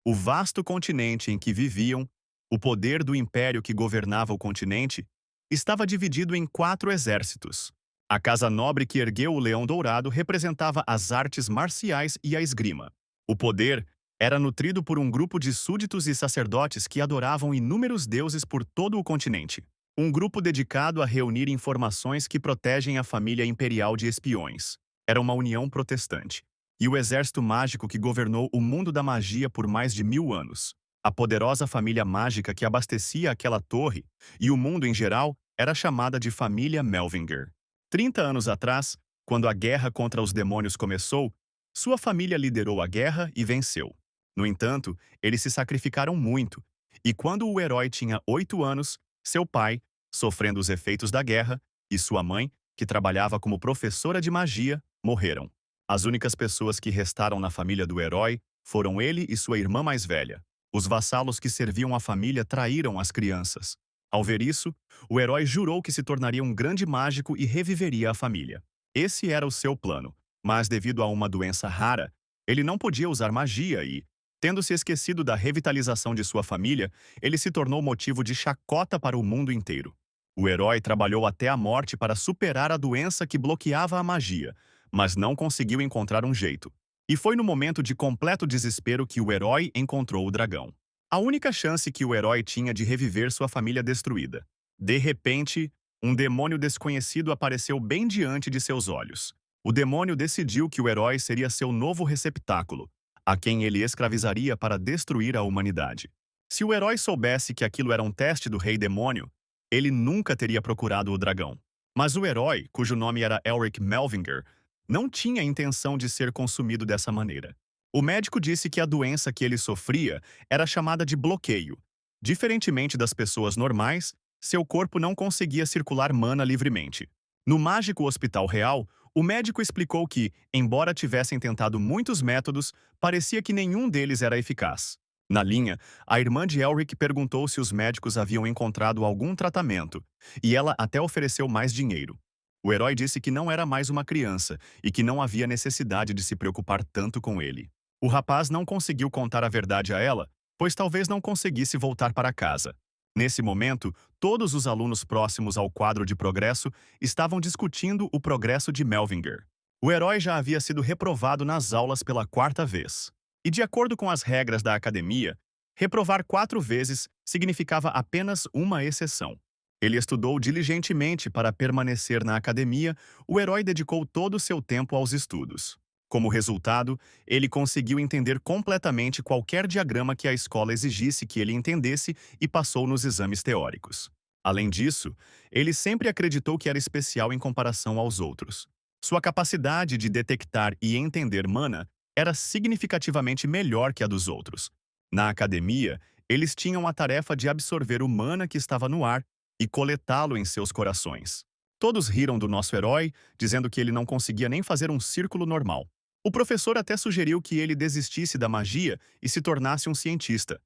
O vasto continente em que viviam, o poder do império que governava o continente, estava dividido em 4 exércitos. A casa nobre que ergueu o leão dourado representava as artes marciais e a esgrima. O poder era nutrido por um grupo de súditos e sacerdotes que adoravam inúmeros deuses por todo o continente. Um grupo dedicado a reunir informações que protegem a família imperial de espiões. Era uma união protestante. E o exército mágico que governou o mundo da magia por mais de 1000 anos. A poderosa família mágica que abastecia aquela torre, e o mundo em geral, era chamada de família Melvinger. 30 anos atrás, quando a guerra contra os demônios começou, sua família liderou a guerra e venceu. No entanto, eles se sacrificaram muito, e quando o herói tinha 8 anos, seu pai, sofrendo os efeitos da guerra, e sua mãe, que trabalhava como professora de magia, morreram. As únicas pessoas que restaram na família do herói foram ele e sua irmã mais velha. Os vassalos que serviam a família traíram as crianças. Ao ver isso, o herói jurou que se tornaria um grande mágico e reviveria a família. Esse era o seu plano, mas devido a uma doença rara, ele não podia usar magia e, tendo se esquecido da revitalização de sua família, ele se tornou motivo de chacota para o mundo inteiro. O herói trabalhou até a morte para superar a doença que bloqueava a magia, mas não conseguiu encontrar um jeito. E foi no momento de completo desespero que o herói encontrou o dragão. A única chance que o herói tinha de reviver sua família destruída. De repente, um demônio desconhecido apareceu bem diante de seus olhos. O demônio decidiu que o herói seria seu novo receptáculo, a quem ele escravizaria para destruir a humanidade. Se o herói soubesse que aquilo era um teste do rei demônio, ele nunca teria procurado o dragão. Mas o herói, cujo nome era Elric Melvinger, não tinha intenção de ser consumido dessa maneira. O médico disse que a doença que ele sofria era chamada de bloqueio. Diferentemente das pessoas normais, seu corpo não conseguia circular mana livremente. No mágico hospital real, o médico explicou que, embora tivessem tentado muitos métodos, parecia que nenhum deles era eficaz. Na linha, a irmã de Elric perguntou se os médicos haviam encontrado algum tratamento, e ela até ofereceu mais dinheiro. O herói disse que não era mais uma criança e que não havia necessidade de se preocupar tanto com ele. O rapaz não conseguiu contar a verdade a ela, pois talvez não conseguisse voltar para casa. Nesse momento, todos os alunos próximos ao quadro de progresso estavam discutindo o progresso de Melvinger. O herói já havia sido reprovado nas aulas pela 4ª vez. E de acordo com as regras da academia, reprovar 4 vezes significava apenas uma exceção. Ele estudou diligentemente para permanecer na academia, o herói dedicou todo o seu tempo aos estudos. Como resultado, ele conseguiu entender completamente qualquer diagrama que a escola exigisse que ele entendesse e passou nos exames teóricos. Além disso, ele sempre acreditou que era especial em comparação aos outros. Sua capacidade de detectar e entender mana era significativamente melhor que a dos outros. Na academia, eles tinham a tarefa de absorver o mana que estava no ar e coletá-lo em seus corações. Todos riram do nosso herói, dizendo que ele não conseguia nem fazer um círculo normal. O professor até sugeriu que ele desistisse da magia e se tornasse um cientista.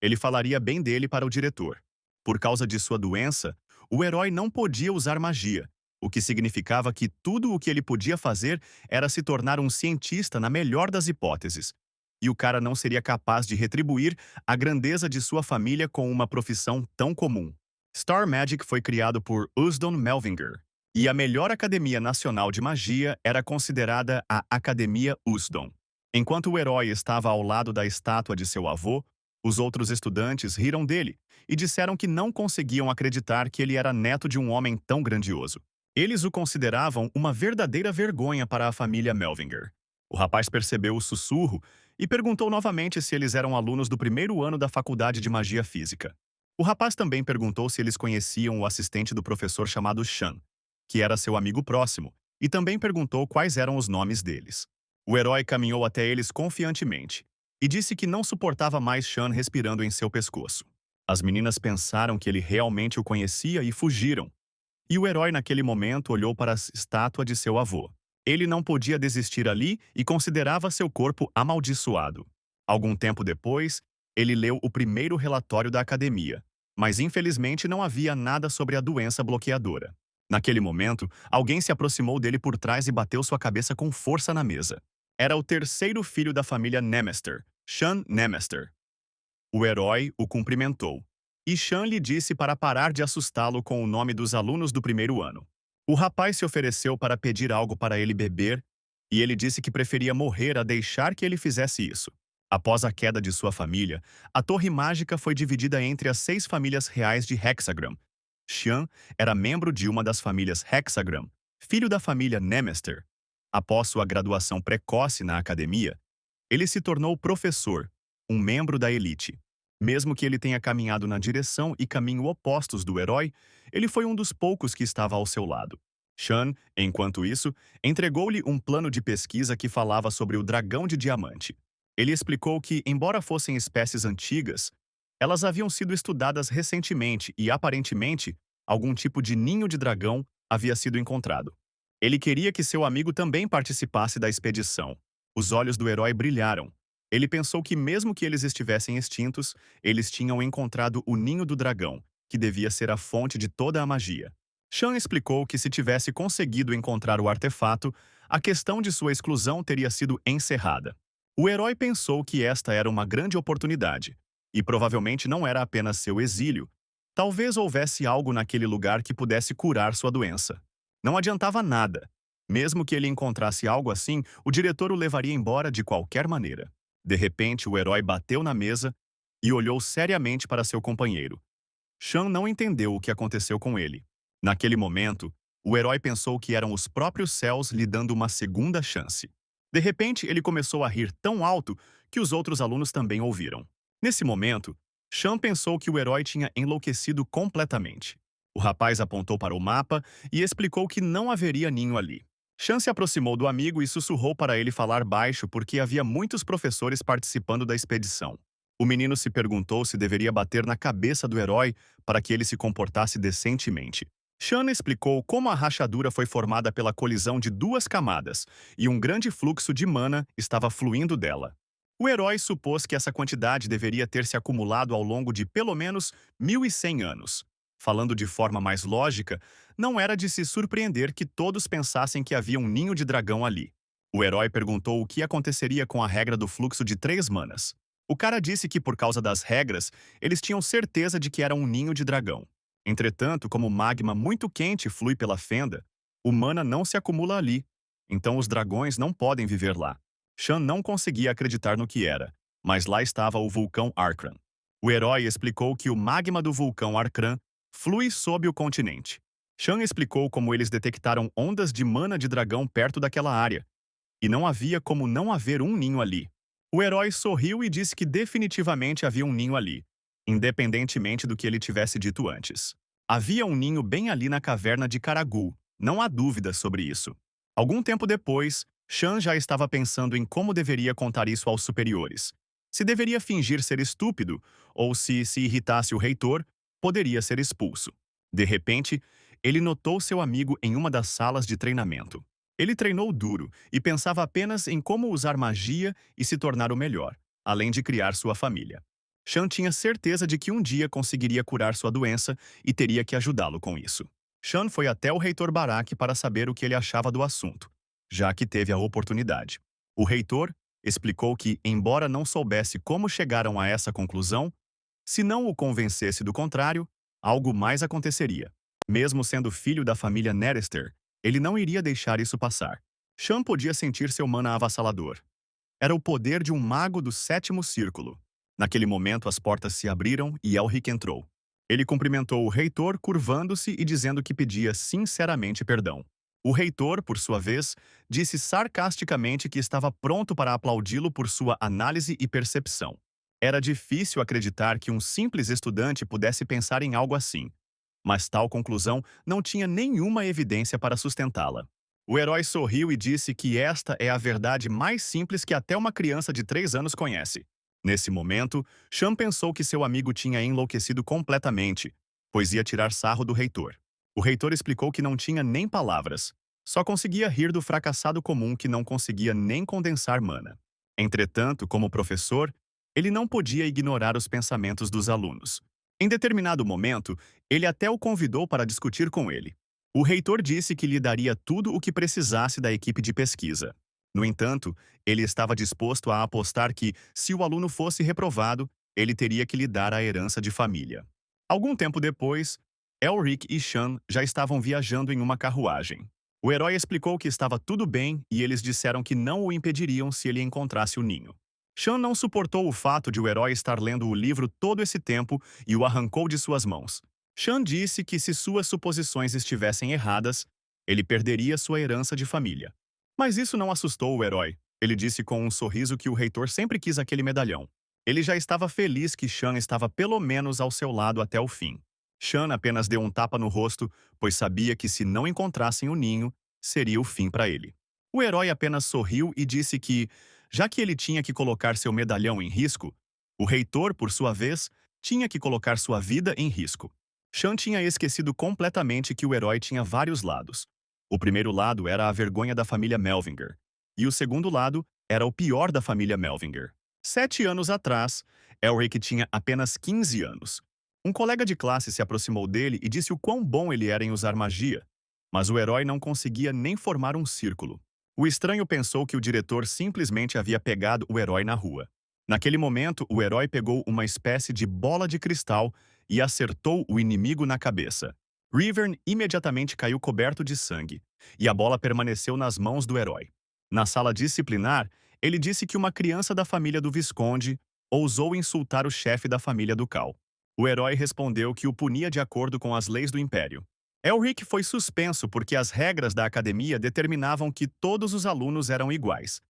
Ele falaria bem dele para o diretor. Por causa de sua doença, o herói não podia usar magia, o que significava que tudo o que ele podia fazer era se tornar um cientista na melhor das hipóteses. E o cara não seria capaz de retribuir a grandeza de sua família com uma profissão tão comum. Star Magic foi criado por Usdon Melvinger, e a melhor academia nacional de magia era considerada a Academia Usdon. Enquanto o herói estava ao lado da estátua de seu avô, os outros estudantes riram dele e disseram que não conseguiam acreditar que ele era neto de um homem tão grandioso. Eles o consideravam uma verdadeira vergonha para a família Melvinger. O rapaz percebeu o sussurro e perguntou novamente se eles eram alunos do primeiro ano da Faculdade de Magia Física. O rapaz também perguntou se eles conheciam o assistente do professor chamado Shan, que era seu amigo próximo, e também perguntou quais eram os nomes deles. O herói caminhou até eles confiantemente e disse que não suportava mais Shan respirando em seu pescoço. As meninas pensaram que ele realmente o conhecia e fugiram. E o herói naquele momento olhou para a estátua de seu avô. Ele não podia desistir ali e considerava seu corpo amaldiçoado. Algum tempo depois, ele leu o primeiro relatório da academia, mas infelizmente não havia nada sobre a doença bloqueadora. Naquele momento, alguém se aproximou dele por trás e bateu sua cabeça com força na mesa. Era o terceiro filho da família Nemester, Shan Nemester. O herói o cumprimentou. E Chan lhe disse para parar de assustá-lo com o nome dos alunos do primeiro ano. O rapaz se ofereceu para pedir algo para ele beber, e ele disse que preferia morrer a deixar que ele fizesse isso. Após a queda de sua família, a Torre Mágica foi dividida entre as 6 famílias reais de Hexagram. Xian era membro de uma das famílias Hexagram, filho da família Nemester. Após sua graduação precoce na academia, ele se tornou professor, um membro da elite. Mesmo que ele tenha caminhado na direção e caminho opostos do herói, ele foi um dos poucos que estava ao seu lado. Shan, enquanto isso, entregou-lhe um plano de pesquisa que falava sobre o dragão de diamante. Ele explicou que, embora fossem espécies antigas, elas haviam sido estudadas recentemente e, aparentemente, algum tipo de ninho de dragão havia sido encontrado. Ele queria que seu amigo também participasse da expedição. Os olhos do herói brilharam. Ele pensou que, mesmo que eles estivessem extintos, eles tinham encontrado o ninho do dragão, que devia ser a fonte de toda a magia. Shan explicou que, se tivesse conseguido encontrar o artefato, a questão de sua exclusão teria sido encerrada. O herói pensou que esta era uma grande oportunidade, e provavelmente não era apenas seu exílio. Talvez houvesse algo naquele lugar que pudesse curar sua doença. Não adiantava nada. Mesmo que ele encontrasse algo assim, o diretor o levaria embora de qualquer maneira. De repente, o herói bateu na mesa e olhou seriamente para seu companheiro. Shan não entendeu o que aconteceu com ele. Naquele momento, o herói pensou que eram os próprios céus lhe dando uma segunda chance. De repente, ele começou a rir tão alto que os outros alunos também ouviram. Nesse momento, Shan pensou que o herói tinha enlouquecido completamente. O rapaz apontou para o mapa e explicou que não haveria ninho ali. Shan se aproximou do amigo e sussurrou para ele falar baixo porque havia muitos professores participando da expedição. O menino se perguntou se deveria bater na cabeça do herói para que ele se comportasse decentemente. Shan explicou como a rachadura foi formada pela colisão de 2 camadas e um grande fluxo de mana estava fluindo dela. O herói supôs que essa quantidade deveria ter se acumulado ao longo de pelo menos 1.100 anos. Falando de forma mais lógica, não era de se surpreender que todos pensassem que havia um ninho de dragão ali. O herói perguntou o que aconteceria com a regra do fluxo de 3 manas. O cara disse que, por causa das regras, eles tinham certeza de que era um ninho de dragão. Entretanto, como magma muito quente flui pela fenda, o mana não se acumula ali. Então os dragões não podem viver lá. Shan não conseguia acreditar no que era, mas lá estava o vulcão Arkran. O herói explicou que o magma do vulcão Arkran flui sob o continente. Shan explicou como eles detectaram ondas de mana de dragão perto daquela área, e não havia como não haver um ninho ali. O herói sorriu e disse que definitivamente havia um ninho ali, independentemente do que ele tivesse dito antes. Havia um ninho bem ali na caverna de Karagul, não há dúvida sobre isso. Algum tempo depois, Shan já estava pensando em como deveria contar isso aos superiores. Se deveria fingir ser estúpido, ou se irritasse o reitor, poderia ser expulso. De repente, ele notou seu amigo em uma das salas de treinamento. Ele treinou duro e pensava apenas em como usar magia e se tornar o melhor, além de criar sua família. Shan tinha certeza de que um dia conseguiria curar sua doença e teria que ajudá-lo com isso. Shan foi até o reitor Barak para saber o que ele achava do assunto, já que teve a oportunidade. O reitor explicou que, embora não soubesse como chegaram a essa conclusão, se não o convencesse do contrário, algo mais aconteceria. Mesmo sendo filho da família Nerester, ele não iria deixar isso passar. Shan podia sentir seu mana avassalador. Era o poder de um mago do 7º círculo. Naquele momento, as portas se abriram e Elric entrou. Ele cumprimentou o reitor, curvando-se e dizendo que pedia sinceramente perdão. O reitor, por sua vez, disse sarcasticamente que estava pronto para aplaudi-lo por sua análise e percepção. Era difícil acreditar que um simples estudante pudesse pensar em algo assim, mas tal conclusão não tinha nenhuma evidência para sustentá-la. O herói sorriu e disse que esta é a verdade mais simples que até uma criança de 3 anos conhece. Nesse momento, Shan pensou que seu amigo tinha enlouquecido completamente, pois ia tirar sarro do reitor. O reitor explicou que não tinha nem palavras, só conseguia rir do fracassado comum que não conseguia nem condensar mana. Entretanto, como professor, ele não podia ignorar os pensamentos dos alunos. Em determinado momento, ele até o convidou para discutir com ele. O reitor disse que lhe daria tudo o que precisasse da equipe de pesquisa. No entanto, ele estava disposto a apostar que, se o aluno fosse reprovado, ele teria que lhe dar a herança de família. Algum tempo depois, Elric e Shan já estavam viajando em uma carruagem. O herói explicou que estava tudo bem e eles disseram que não o impediriam se ele encontrasse o ninho. Shan não suportou o fato de o herói estar lendo o livro todo esse tempo e o arrancou de suas mãos. Shan disse que se suas suposições estivessem erradas, ele perderia sua herança de família. Mas isso não assustou o herói. Ele disse com um sorriso que o reitor sempre quis aquele medalhão. Ele já estava feliz que Shan estava pelo menos ao seu lado até o fim. Shan apenas deu um tapa no rosto, pois sabia que se não encontrassem o ninho, seria o fim para ele. O herói apenas sorriu e disse que, já que ele tinha que colocar seu medalhão em risco, o reitor, por sua vez, tinha que colocar sua vida em risco. Shan tinha esquecido completamente que o herói tinha vários lados. O primeiro lado era a vergonha da família Melvinger, e o segundo lado era o pior da família Melvinger. 7 anos atrás, Elric tinha apenas 15 anos. Um colega de classe se aproximou dele e disse o quão bom ele era em usar magia, mas o herói não conseguia nem formar um círculo. O estranho pensou que o diretor simplesmente havia pegado o herói na rua. Naquele momento, o herói pegou uma espécie de bola de cristal e acertou o inimigo na cabeça. Rivern imediatamente caiu coberto de sangue, e a bola permaneceu nas mãos do herói. Na sala disciplinar, ele disse que uma criança da família do Visconde ousou insultar o chefe da família ducal. O herói respondeu que o punia de acordo com as leis do Império. Elric foi suspenso porque as regras da academia determinavam que todos os alunos eram iguais.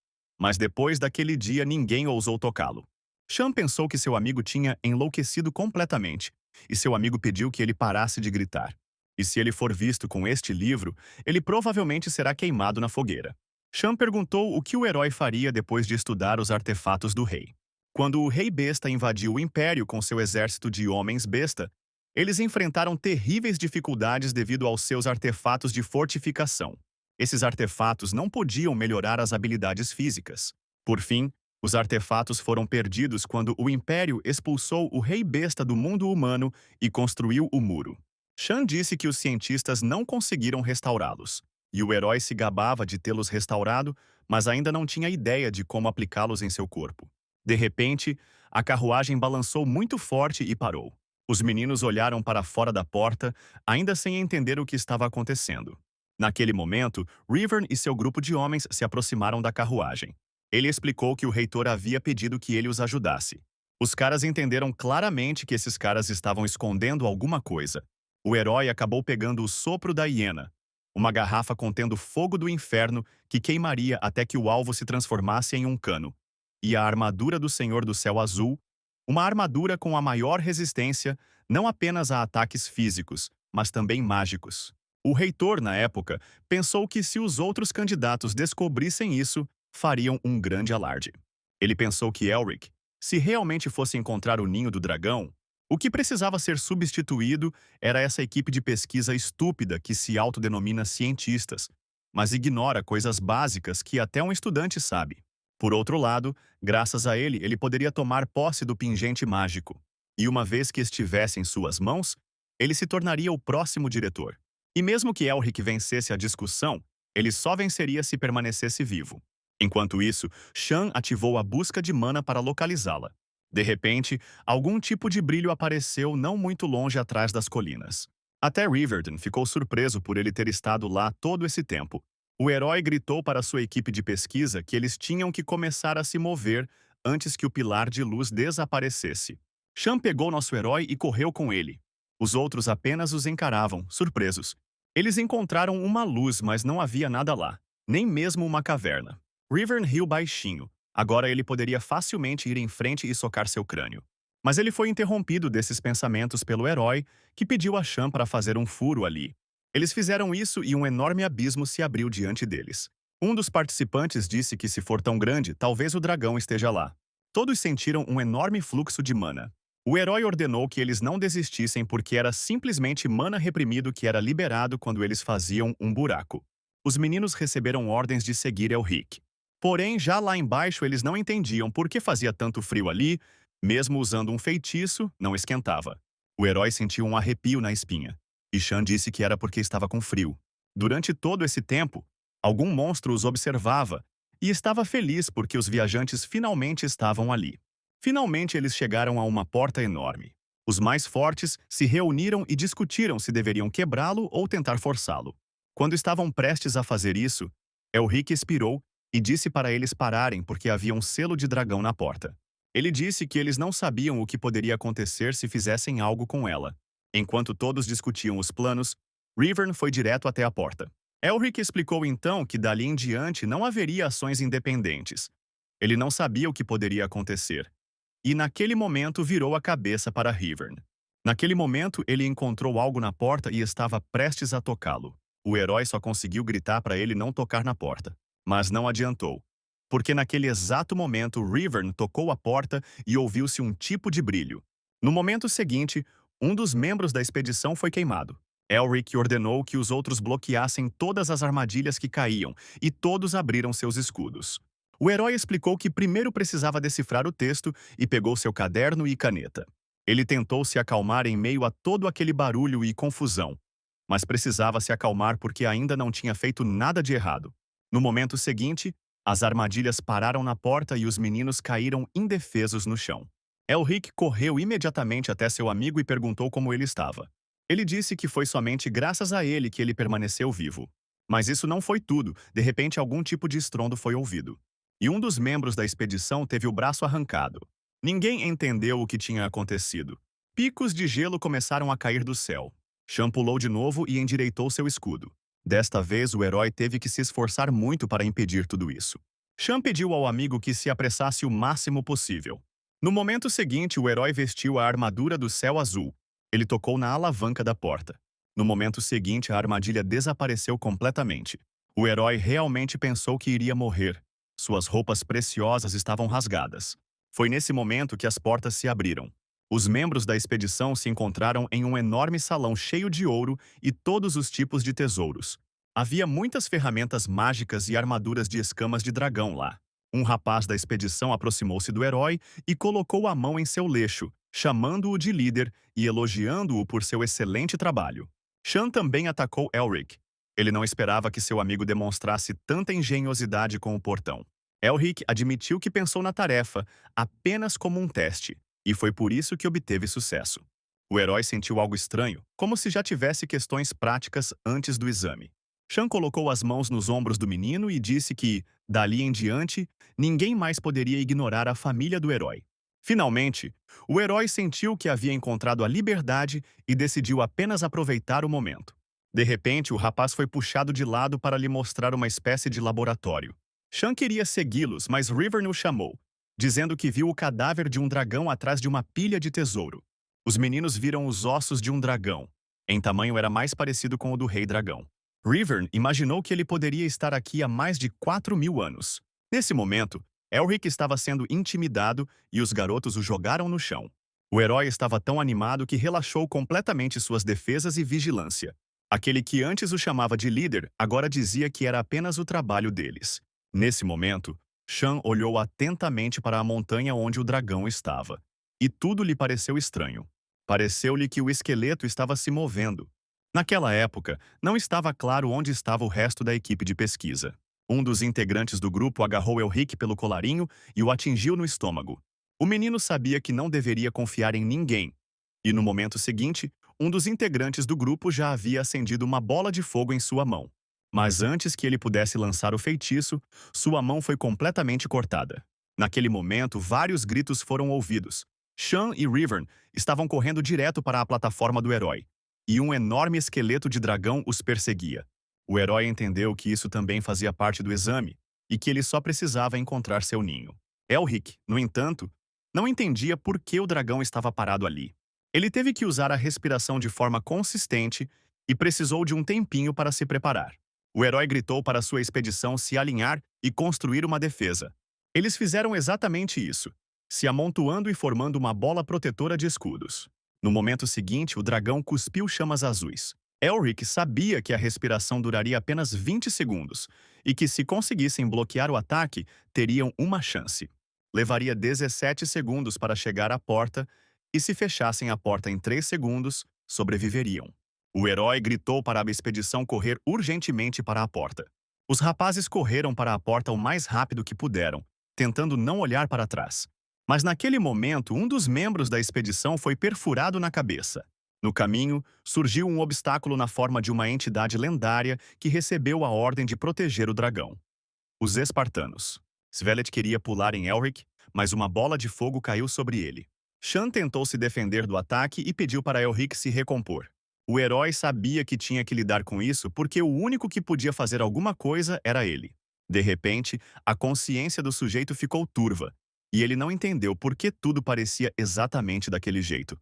Mas depois daquele dia ninguém ousou tocá-lo. Shan pensou que seu amigo tinha enlouquecido completamente, e seu amigo pediu que ele parasse de gritar. E se ele for visto com este livro, ele provavelmente será queimado na fogueira. Shan perguntou o que o herói faria depois de estudar os artefatos do rei. Quando o rei besta invadiu o império com seu exército de homens besta, eles enfrentaram terríveis dificuldades devido aos seus artefatos de fortificação. Esses artefatos não podiam melhorar as habilidades físicas. Por fim, os artefatos foram perdidos quando o Império expulsou o Rei Besta do mundo humano e construiu o muro. Shan disse que os cientistas não conseguiram restaurá-los, e o herói se gabava de tê-los restaurado, mas ainda não tinha ideia de como aplicá-los em seu corpo. De repente, a carruagem balançou muito forte e parou. Os meninos olharam para fora da porta, ainda sem entender o que estava acontecendo. Naquele momento, Rivern e seu grupo de homens se aproximaram da carruagem. Ele explicou que o reitor havia pedido que ele os ajudasse. Os caras entenderam claramente que esses caras estavam escondendo alguma coisa. O herói acabou pegando o sopro da hiena, uma garrafa contendo fogo do inferno que queimaria até que o alvo se transformasse em um cano, e a armadura do Senhor do Céu Azul, uma armadura com a maior resistência não apenas a ataques físicos, mas também mágicos. O reitor, na época, pensou que se os outros candidatos descobrissem isso, fariam um grande alarde. Ele pensou que Elric, se realmente fosse encontrar o ninho do dragão, o que precisava ser substituído era essa equipe de pesquisa estúpida que se autodenomina cientistas, mas ignora coisas básicas que até um estudante sabe. Por outro lado, graças a ele, ele poderia tomar posse do pingente mágico. E uma vez que estivesse em suas mãos, ele se tornaria o próximo diretor. E mesmo que Elric vencesse a discussão, ele só venceria se permanecesse vivo. Enquanto isso, Shan ativou a busca de mana para localizá-la. De repente, algum tipo de brilho apareceu não muito longe atrás das colinas. Até Riverdon ficou surpreso por ele ter estado lá todo esse tempo. O herói gritou para sua equipe de pesquisa que eles tinham que começar a se mover antes que o pilar de luz desaparecesse. Shan pegou nosso herói e correu com ele. Os outros apenas os encaravam, surpresos. Eles encontraram uma luz, mas não havia nada lá, nem mesmo uma caverna. Rivern riu baixinho. Agora ele poderia facilmente ir em frente e socar seu crânio. Mas ele foi interrompido desses pensamentos pelo herói, que pediu a Shan para fazer um furo ali. Eles fizeram isso e um enorme abismo se abriu diante deles. Um dos participantes disse que se for tão grande, talvez o dragão esteja lá. Todos sentiram um enorme fluxo de mana. O herói ordenou que eles não desistissem porque era simplesmente mana reprimido que era liberado quando eles faziam um buraco. Os meninos receberam ordens de seguir Elric. Porém, já lá embaixo eles não entendiam por que fazia tanto frio ali, mesmo usando um feitiço, não esquentava. O herói sentiu um arrepio na espinha, e Shan disse que era porque estava com frio. Durante todo esse tempo, algum monstro os observava e estava feliz porque os viajantes finalmente estavam ali. Finalmente, eles chegaram a uma porta enorme. Os mais fortes se reuniram e discutiram se deveriam quebrá-lo ou tentar forçá-lo. Quando estavam prestes a fazer isso, Elric expirou e disse para eles pararem porque havia um selo de dragão na porta. Ele disse que eles não sabiam o que poderia acontecer se fizessem algo com ela. Enquanto todos discutiam os planos, Rivern foi direto até a porta. Elric explicou então que dali em diante não haveria ações independentes. Ele não sabia o que poderia acontecer. E naquele momento virou a cabeça para Rivern. Naquele momento ele encontrou algo na porta e estava prestes a tocá-lo. O herói só conseguiu gritar para ele não tocar na porta. Mas não adiantou. Porque naquele exato momento Rivern tocou a porta e ouviu-se um tipo de brilho. No momento seguinte, um dos membros da expedição foi queimado. Elric ordenou que os outros bloqueassem todas as armadilhas que caíam, e todos abriram seus escudos. O herói explicou que primeiro precisava decifrar o texto e pegou seu caderno e caneta. Ele tentou se acalmar em meio a todo aquele barulho e confusão, mas precisava se acalmar porque ainda não tinha feito nada de errado. No momento seguinte, as armadilhas pararam na porta e os meninos caíram indefesos no chão. Elric correu imediatamente até seu amigo e perguntou como ele estava. Ele disse que foi somente graças a ele que ele permaneceu vivo. Mas isso não foi tudo, de repente algum tipo de estrondo foi ouvido. E um dos membros da expedição teve o braço arrancado. Ninguém entendeu o que tinha acontecido. Picos de gelo começaram a cair do céu. Shan pulou de novo e endireitou seu escudo. Desta vez, o herói teve que se esforçar muito para impedir tudo isso. Shan pediu ao amigo que se apressasse o máximo possível. No momento seguinte, o herói vestiu a armadura do céu azul. Ele tocou na alavanca da porta. No momento seguinte, a armadilha desapareceu completamente. O herói realmente pensou que iria morrer. Suas roupas preciosas estavam rasgadas. Foi nesse momento que as portas se abriram. Os membros da expedição se encontraram em um enorme salão cheio de ouro e todos os tipos de tesouros. Havia muitas ferramentas mágicas e armaduras de escamas de dragão lá. Um rapaz da expedição aproximou-se do herói e colocou a mão em seu leixo, chamando-o de líder e elogiando-o por seu excelente trabalho. Shan também atacou Elric. Ele não esperava que seu amigo demonstrasse tanta engenhosidade com o portão. Elric admitiu que pensou na tarefa apenas como um teste, e foi por isso que obteve sucesso. O herói sentiu algo estranho, como se já tivesse questões práticas antes do exame. Shan colocou as mãos nos ombros do menino e disse que, dali em diante, ninguém mais poderia ignorar a família do herói. Finalmente, o herói sentiu que havia encontrado a liberdade e decidiu apenas aproveitar o momento. De repente, o rapaz foi puxado de lado para lhe mostrar uma espécie de laboratório. Shan queria segui-los, mas Rivern o chamou, dizendo que viu o cadáver de um dragão atrás de uma pilha de tesouro. Os meninos viram os ossos de um dragão. Em tamanho era mais parecido com o do rei dragão. Rivern imaginou que ele poderia estar aqui há mais de 4.000 anos. Nesse momento, Elric estava sendo intimidado e os garotos o jogaram no chão. O herói estava tão animado que relaxou completamente suas defesas e vigilância. Aquele que antes o chamava de líder agora dizia que era apenas o trabalho deles. Nesse momento, Shan olhou atentamente para a montanha onde o dragão estava. E tudo lhe pareceu estranho. Pareceu-lhe que o esqueleto estava se movendo. Naquela época, não estava claro onde estava o resto da equipe de pesquisa. Um dos integrantes do grupo agarrou Elric pelo colarinho e o atingiu no estômago. O menino sabia que não deveria confiar em ninguém. E no momento seguinte, um dos integrantes do grupo já havia acendido uma bola de fogo em sua mão. Mas antes que ele pudesse lançar o feitiço, sua mão foi completamente cortada. Naquele momento, vários gritos foram ouvidos. Shan e Rivern estavam correndo direto para a plataforma do herói, e um enorme esqueleto de dragão os perseguia. O herói entendeu que isso também fazia parte do exame, e que ele só precisava encontrar seu ninho. Elric, no entanto, não entendia por que o dragão estava parado ali. Ele teve que usar a respiração de forma consistente e precisou de um tempinho para se preparar. O herói gritou para sua expedição se alinhar e construir uma defesa. Eles fizeram exatamente isso, se amontoando e formando uma bola protetora de escudos. No momento seguinte, o dragão cuspiu chamas azuis. Elric sabia que a respiração duraria apenas 20 segundos e que, se conseguissem bloquear o ataque, teriam uma chance. Levaria 17 segundos para chegar à porta e, se fechassem a porta em 3 segundos, sobreviveriam. O herói gritou para a expedição correr urgentemente para a porta. Os rapazes correram para a porta o mais rápido que puderam, tentando não olhar para trás. Mas naquele momento, um dos membros da expedição foi perfurado na cabeça. No caminho, surgiu um obstáculo na forma de uma entidade lendária que recebeu a ordem de proteger o dragão. Os espartanos. Svellet queria pular em Elric, mas uma bola de fogo caiu sobre ele. Shan tentou se defender do ataque e pediu para Elric se recompor. O herói sabia que tinha que lidar com isso porque o único que podia fazer alguma coisa era ele. De repente, a consciência do sujeito ficou turva, e ele não entendeu por que tudo parecia exatamente daquele jeito.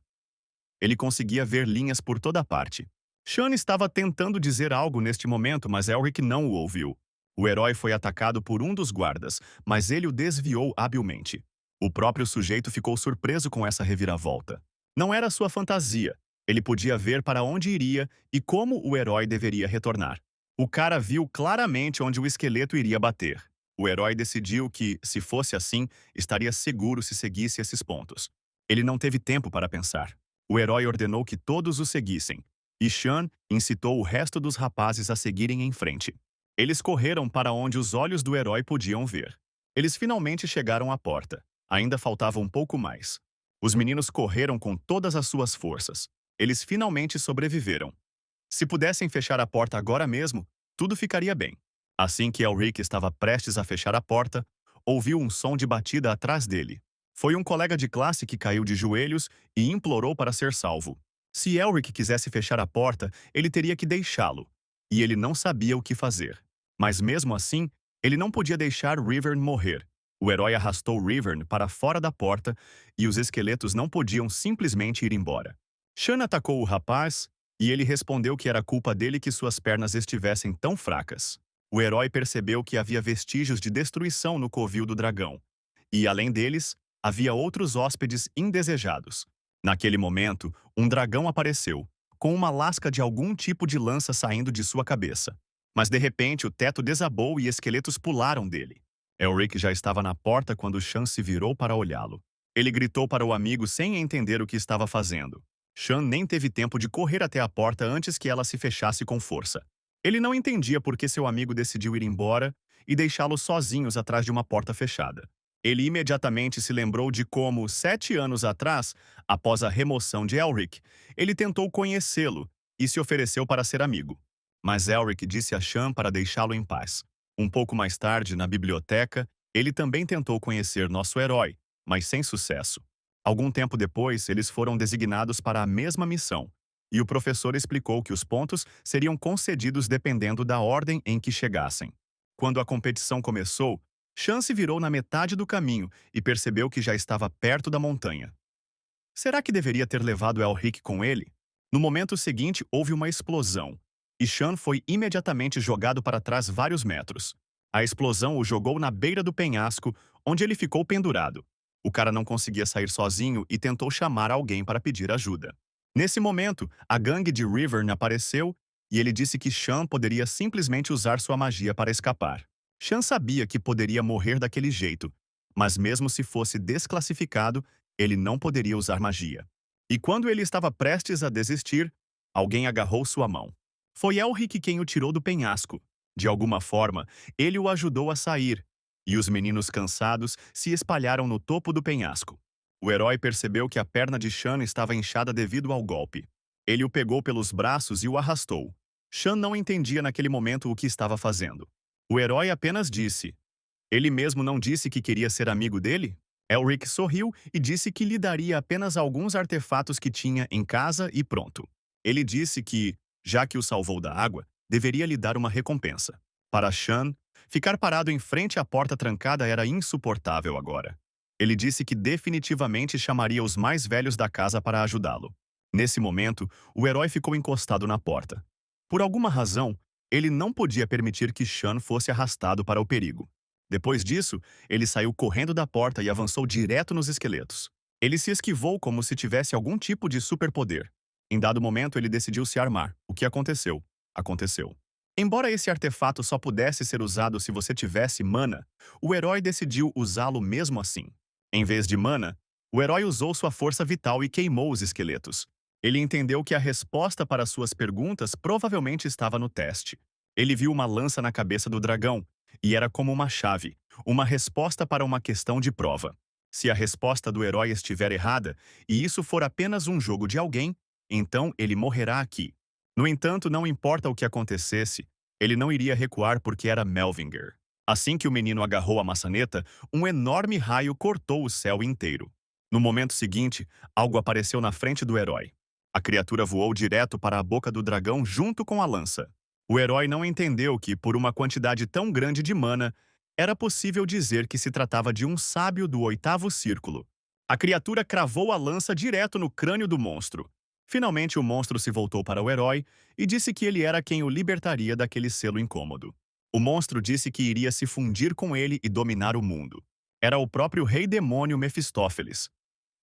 Ele conseguia ver linhas por toda parte. Shan estava tentando dizer algo neste momento, mas Elric não o ouviu. O herói foi atacado por um dos guardas, mas ele o desviou habilmente. O próprio sujeito ficou surpreso com essa reviravolta. Não era sua fantasia. Ele podia ver para onde iria e como o herói deveria retornar. O cara viu claramente onde o esqueleto iria bater. O herói decidiu que, se fosse assim, estaria seguro se seguisse esses pontos. Ele não teve tempo para pensar. O herói ordenou que todos o seguissem, e Shan incitou o resto dos rapazes a seguirem em frente. Eles correram para onde os olhos do herói podiam ver. Eles finalmente chegaram à porta. Ainda faltava um pouco mais. Os meninos correram com todas as suas forças. Eles finalmente sobreviveram. Se pudessem fechar a porta agora mesmo, tudo ficaria bem. Assim que Elric estava prestes a fechar a porta, ouviu um som de batida atrás dele. Foi um colega de classe que caiu de joelhos e implorou para ser salvo. Se Elric quisesse fechar a porta, ele teria que deixá-lo. E ele não sabia o que fazer. Mas mesmo assim, ele não podia deixar Rivern morrer. O herói arrastou Rivern para fora da porta e os esqueletos não podiam simplesmente ir embora. Shan atacou o rapaz e ele respondeu que era culpa dele que suas pernas estivessem tão fracas. O herói percebeu que havia vestígios de destruição no covil do dragão. E, além deles, havia outros hóspedes indesejados. Naquele momento, um dragão apareceu, com uma lasca de algum tipo de lança saindo de sua cabeça. Mas de repente o teto desabou e esqueletos pularam dele. Elric já estava na porta quando Shan se virou para olhá-lo. Ele gritou para o amigo sem entender o que estava fazendo. Shan nem teve tempo de correr até a porta antes que ela se fechasse com força. Ele não entendia por que seu amigo decidiu ir embora e deixá-los sozinhos atrás de uma porta fechada. Ele imediatamente se lembrou de como, 7 anos atrás, após a remoção de Elric, ele tentou conhecê-lo e se ofereceu para ser amigo. Mas Elric disse a Shan para deixá-lo em paz. Um pouco mais tarde, na biblioteca, ele também tentou conhecer nosso herói, mas sem sucesso. Algum tempo depois, eles foram designados para a mesma missão, e o professor explicou que os pontos seriam concedidos dependendo da ordem em que chegassem. Quando a competição começou, Shan se virou na metade do caminho e percebeu que já estava perto da montanha. Será que deveria ter levado Elric com ele? No momento seguinte, houve uma explosão, e Shan foi imediatamente jogado para trás vários metros. A explosão o jogou na beira do penhasco, onde ele ficou pendurado. O cara não conseguia sair sozinho e tentou chamar alguém para pedir ajuda. Nesse momento, a gangue de Rivern apareceu e ele disse que Shan poderia simplesmente usar sua magia para escapar. Shan sabia que poderia morrer daquele jeito, mas mesmo se fosse desclassificado, ele não poderia usar magia. E quando ele estava prestes a desistir, alguém agarrou sua mão. Foi Elric quem o tirou do penhasco. De alguma forma, ele o ajudou a sair, e os meninos cansados se espalharam no topo do penhasco. O herói percebeu que a perna de Shan estava inchada devido ao golpe. Ele o pegou pelos braços e o arrastou. Shan não entendia naquele momento o que estava fazendo. O herói apenas disse: ele mesmo não disse que queria ser amigo dele? Elric sorriu e disse que lhe daria apenas alguns artefatos que tinha em casa e pronto. Ele disse que, já que o salvou da água, deveria lhe dar uma recompensa. Para Shan, ficar parado em frente à porta trancada era insuportável agora. Ele disse que definitivamente chamaria os mais velhos da casa para ajudá-lo. Nesse momento, o herói ficou encostado na porta. Por alguma razão, ele não podia permitir que Shan fosse arrastado para o perigo. Depois disso, ele saiu correndo da porta e avançou direto nos esqueletos. Ele se esquivou como se tivesse algum tipo de superpoder. Em dado momento, ele decidiu se armar. O que aconteceu? Aconteceu. Embora esse artefato só pudesse ser usado se você tivesse mana, o herói decidiu usá-lo mesmo assim. Em vez de mana, o herói usou sua força vital e queimou os esqueletos. Ele entendeu que a resposta para suas perguntas provavelmente estava no teste. Ele viu uma lança na cabeça do dragão, e era como uma chave, uma resposta para uma questão de prova. Se a resposta do herói estiver errada, e isso for apenas um jogo de alguém, então ele morrerá aqui. No entanto, não importa o que acontecesse, ele não iria recuar porque era Melvinger. Assim que o menino agarrou a maçaneta, um enorme raio cortou o céu inteiro. No momento seguinte, algo apareceu na frente do herói. A criatura voou direto para a boca do dragão junto com a lança. O herói não entendeu que, por uma quantidade tão grande de mana, era possível dizer que se tratava de um sábio do oitavo círculo. A criatura cravou a lança direto no crânio do monstro. Finalmente, o monstro se voltou para o herói e disse que ele era quem o libertaria daquele selo incômodo. O monstro disse que iria se fundir com ele e dominar o mundo. Era o próprio rei demônio Mefistófeles.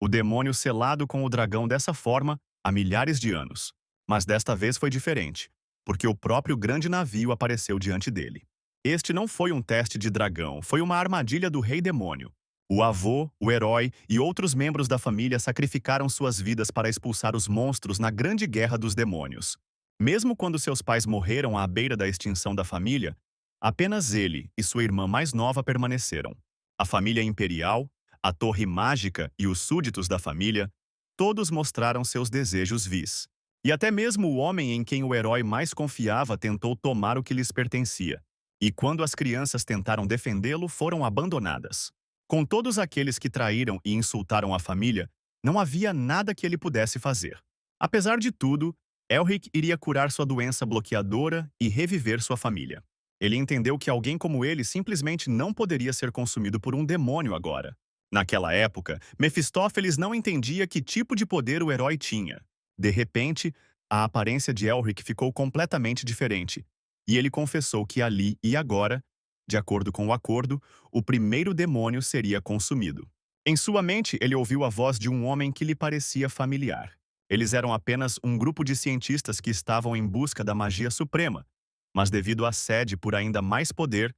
O demônio selado com o dragão dessa forma há milhares de anos. Mas desta vez foi diferente, porque o próprio grande navio apareceu diante dele. Este não foi um teste de dragão, foi uma armadilha do rei demônio. O avô, o herói e outros membros da família sacrificaram suas vidas para expulsar os monstros na grande guerra dos demônios. Mesmo quando seus pais morreram à beira da extinção da família, apenas ele e sua irmã mais nova permaneceram. A família imperial, a torre mágica e os súditos da família, todos mostraram seus desejos vis. E até mesmo o homem em quem o herói mais confiava tentou tomar o que lhes pertencia. E quando as crianças tentaram defendê-lo, foram abandonadas. Com todos aqueles que traíram e insultaram a família, não havia nada que ele pudesse fazer. Apesar de tudo, Elric iria curar sua doença bloqueadora e reviver sua família. Ele entendeu que alguém como ele simplesmente não poderia ser consumido por um demônio agora. Naquela época, Mefistófeles não entendia que tipo de poder o herói tinha. De repente, a aparência de Elric ficou completamente diferente, e ele confessou que ali e agora, de acordo com o acordo, o primeiro demônio seria consumido. Em sua mente, ele ouviu a voz de um homem que lhe parecia familiar. Eles eram apenas um grupo de cientistas que estavam em busca da magia suprema, mas devido à sede por ainda mais poder,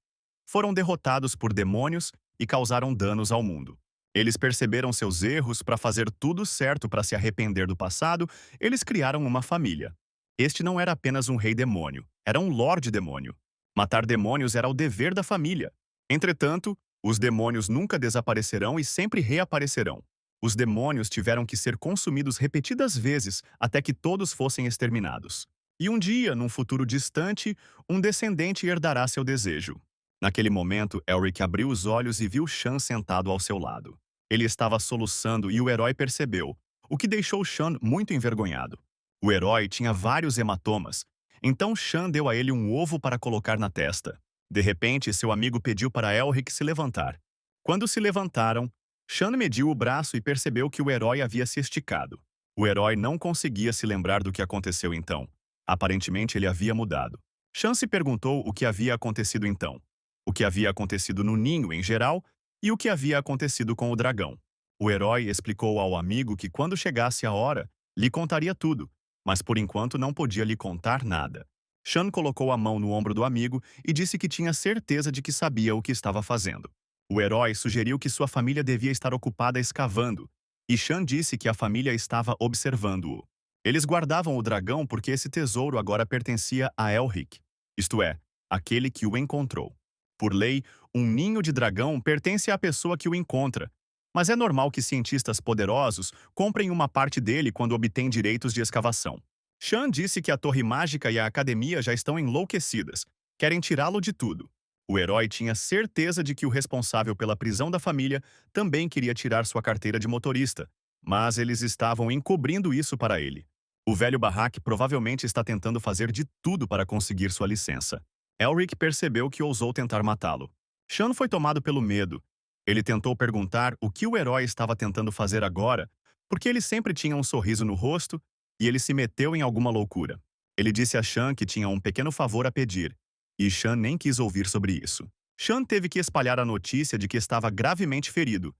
foram derrotados por demônios e causaram danos ao mundo. Eles perceberam seus erros para fazer tudo certo para se arrepender do passado, eles criaram uma família. Este não era apenas um rei demônio, era um lorde demônio. Matar demônios era o dever da família. Entretanto, os demônios nunca desaparecerão e sempre reaparecerão. Os demônios tiveram que ser consumidos repetidas vezes até que todos fossem exterminados. E um dia, num futuro distante, um descendente herdará seu desejo. Naquele momento, Elric abriu os olhos e viu Shan sentado ao seu lado. Ele estava soluçando e o herói percebeu, o que deixou Shan muito envergonhado. O herói tinha vários hematomas, então Shan deu a ele um ovo para colocar na testa. De repente, seu amigo pediu para Elric se levantar. Quando se levantaram, Shan mediu o braço e percebeu que o herói havia se esticado. O herói não conseguia se lembrar do que aconteceu então. Aparentemente, ele havia mudado. Shan se perguntou o que havia acontecido então. O que havia acontecido no ninho em geral e o que havia acontecido com o dragão. O herói explicou ao amigo que quando chegasse a hora, lhe contaria tudo, mas por enquanto não podia lhe contar nada. Shan colocou a mão no ombro do amigo e disse que tinha certeza de que sabia o que estava fazendo. O herói sugeriu que sua família devia estar ocupada escavando, e Shan disse que a família estava observando-o. Eles guardavam o dragão porque esse tesouro agora pertencia a Elric, isto é, aquele que o encontrou. Por lei, um ninho de dragão pertence à pessoa que o encontra, mas é normal que cientistas poderosos comprem uma parte dele quando obtêm direitos de escavação. Shan disse que a Torre Mágica e a Academia já estão enlouquecidas, querem tirá-lo de tudo. O herói tinha certeza de que o responsável pela prisão da família também queria tirar sua carteira de motorista, mas eles estavam encobrindo isso para ele. O velho Barrack provavelmente está tentando fazer de tudo para conseguir sua licença. Elric percebeu que ousou tentar matá-lo. Shan foi tomado pelo medo. Ele tentou perguntar o que o herói estava tentando fazer agora, porque ele sempre tinha um sorriso no rosto e ele se meteu em alguma loucura. Ele disse a Shan que tinha um pequeno favor a pedir, e Shan nem quis ouvir sobre isso. Shan teve que espalhar a notícia de que estava gravemente ferido.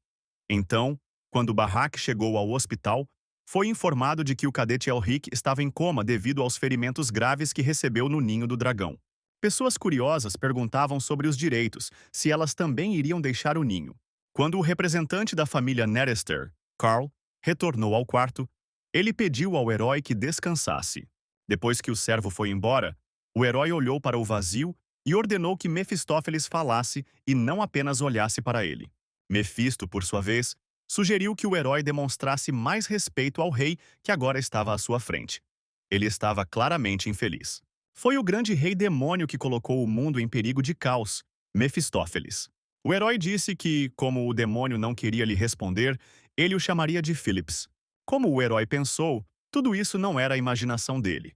Então, quando Barrack chegou ao hospital, foi informado de que o cadete Elric estava em coma devido aos ferimentos graves que recebeu no ninho do dragão. Pessoas curiosas perguntavam sobre os direitos, se elas também iriam deixar o ninho. Quando o representante da família Nerester, Carl, retornou ao quarto, ele pediu ao herói que descansasse. Depois que o servo foi embora, o herói olhou para o vazio e ordenou que Mefistófeles falasse e não apenas olhasse para ele. Mefisto, por sua vez, Sugeriu que o herói demonstrasse mais respeito ao rei que agora estava à sua frente. Ele estava claramente infeliz. Foi o grande rei demônio que colocou o mundo em perigo de caos, Mefistófeles. O herói disse que, como o demônio não queria lhe responder, ele o chamaria de Philips. Como o herói pensou, tudo isso não era a imaginação dele.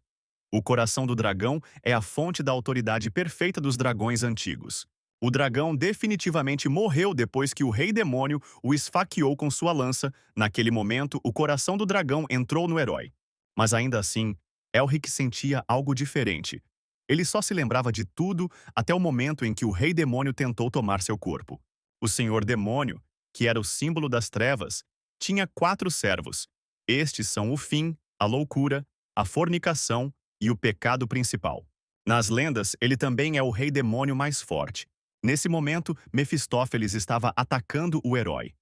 O coração do dragão é a fonte da autoridade perfeita dos dragões antigos. O dragão definitivamente morreu depois que o rei demônio o esfaqueou com sua lança. Naquele momento, o coração do dragão entrou no herói. Mas ainda assim, Elric sentia algo diferente. Ele só se lembrava de tudo até o momento em que o rei demônio tentou tomar seu corpo. O senhor demônio, que era o símbolo das trevas, tinha 4 servos. Estes são o fim, a loucura, a fornicação e o pecado principal. Nas lendas, ele também é o rei demônio mais forte. Nesse momento, Mefistófeles estava atacando o herói.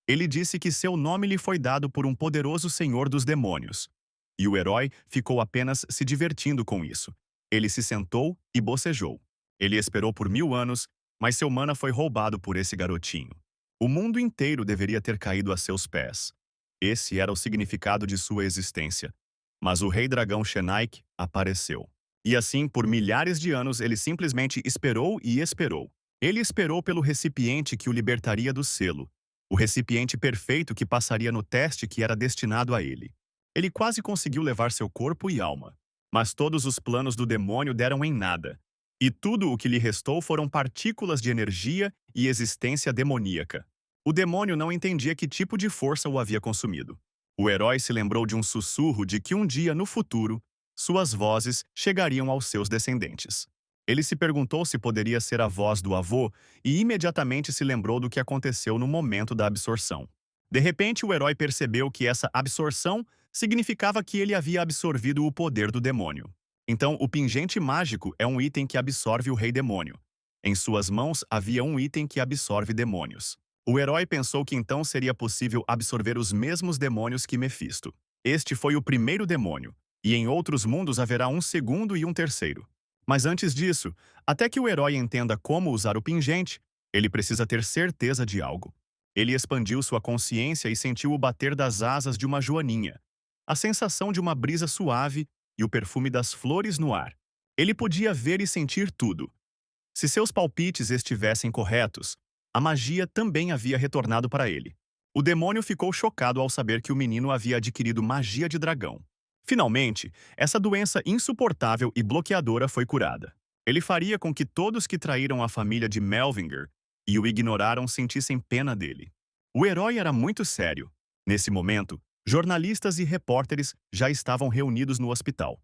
Ele disse que seu nome lhe foi dado por um poderoso senhor dos demônios. E o herói ficou apenas se divertindo com isso. Ele se sentou e bocejou. Ele esperou por 1000 anos, mas seu mana foi roubado por esse garotinho. O mundo inteiro deveria ter caído a seus pés. Esse era o significado de sua existência. Mas o rei dragão Shenaik apareceu. E assim, por milhares de anos, ele simplesmente esperou e esperou. Ele esperou pelo recipiente que o libertaria do selo, o recipiente perfeito que passaria no teste que era destinado a ele. Ele quase conseguiu levar seu corpo e alma, mas todos os planos do demônio deram em nada, e tudo o que lhe restou foram partículas de energia e existência demoníaca. O demônio não entendia que tipo de força o havia consumido. O herói se lembrou de um sussurro de que um dia no futuro, suas vozes chegariam aos seus descendentes. Ele se perguntou se poderia ser a voz do avô e imediatamente se lembrou do que aconteceu no momento da absorção. De repente, o herói percebeu que essa absorção significava que ele havia absorvido o poder do demônio. Então, o pingente mágico é um item que absorve o rei demônio. Em suas mãos havia um item que absorve demônios. O herói pensou que então seria possível absorver os mesmos demônios que Mefisto. Este foi o primeiro demônio, e em outros mundos haverá um segundo e um terceiro. Mas antes disso, até que o herói entenda como usar o pingente, ele precisa ter certeza de algo. Ele expandiu sua consciência e sentiu o bater das asas de uma joaninha, a sensação de uma brisa suave e o perfume das flores no ar. Ele podia ver e sentir tudo. Se seus palpites estivessem corretos, a magia também havia retornado para ele. O demônio ficou chocado ao saber que o menino havia adquirido magia de dragão. Finalmente, essa doença insuportável e bloqueadora foi curada. Ele faria com que todos que traíram a família de Melvinger e o ignoraram sentissem pena dele. O herói era muito sério. Nesse momento, jornalistas e repórteres já estavam reunidos no hospital.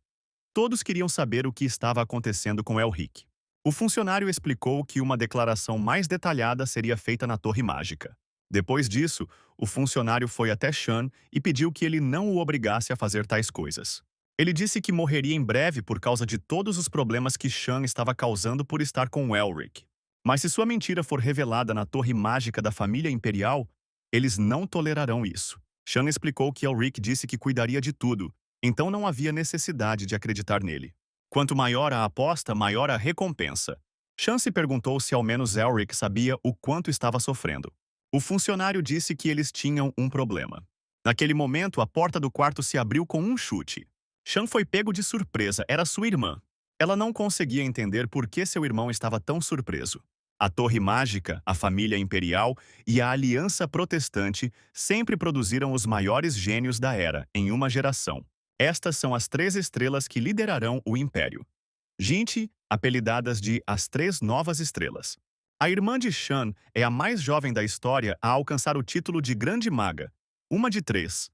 Todos queriam saber o que estava acontecendo com Elric. O funcionário explicou que uma declaração mais detalhada seria feita na Torre Mágica. Depois disso, o funcionário foi até Shan e pediu que ele não o obrigasse a fazer tais coisas. Ele disse que morreria em breve por causa de todos os problemas que Shan estava causando por estar com Elric. Mas se sua mentira for revelada na Torre Mágica da família imperial, eles não tolerarão isso. Shan explicou que Elric disse que cuidaria de tudo, então não havia necessidade de acreditar nele. Quanto maior a aposta, maior a recompensa. Shan se perguntou se ao menos Elric sabia o quanto estava sofrendo. O funcionário disse que eles tinham um problema. Naquele momento, a porta do quarto se abriu com um chute. Shan foi pego de surpresa, era sua irmã. Ela não conseguia entender por que seu irmão estava tão surpreso. A Torre Mágica, a família imperial e a Aliança Protestante sempre produziram os maiores gênios da era, em uma geração. Estas são as 3 estrelas que liderarão o Império. Gente, apelidadas de as 3 Novas Estrelas. A irmã de Shan é a mais jovem da história a alcançar o título de Grande Maga, uma de 3.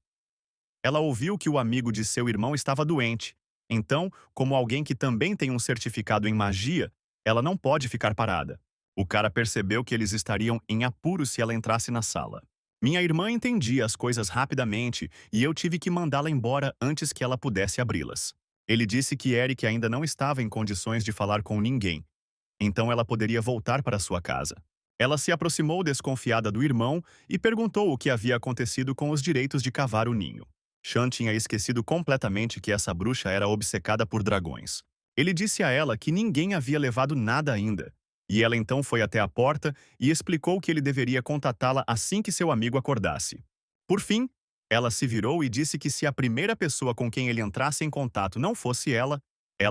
Ela ouviu que o amigo de seu irmão estava doente. Então, como alguém que também tem um certificado em magia, ela não pode ficar parada. O cara percebeu que eles estariam em apuros se ela entrasse na sala. Minha irmã entendia as coisas rapidamente e eu tive que mandá-la embora antes que ela pudesse abri-las. Ele disse que Eric ainda não estava em condições de falar com ninguém. Então ela poderia voltar para sua casa. Ela se aproximou desconfiada do irmão e perguntou o que havia acontecido com os direitos de cavar o ninho. Shan tinha esquecido completamente que essa bruxa era obcecada por dragões. Ele disse a ela que ninguém havia levado nada ainda. E ela então foi até a porta e explicou que ele deveria contatá-la assim que seu amigo acordasse. Por fim, ela se virou e disse que se a primeira pessoa com quem ele entrasse em contato não fosse ela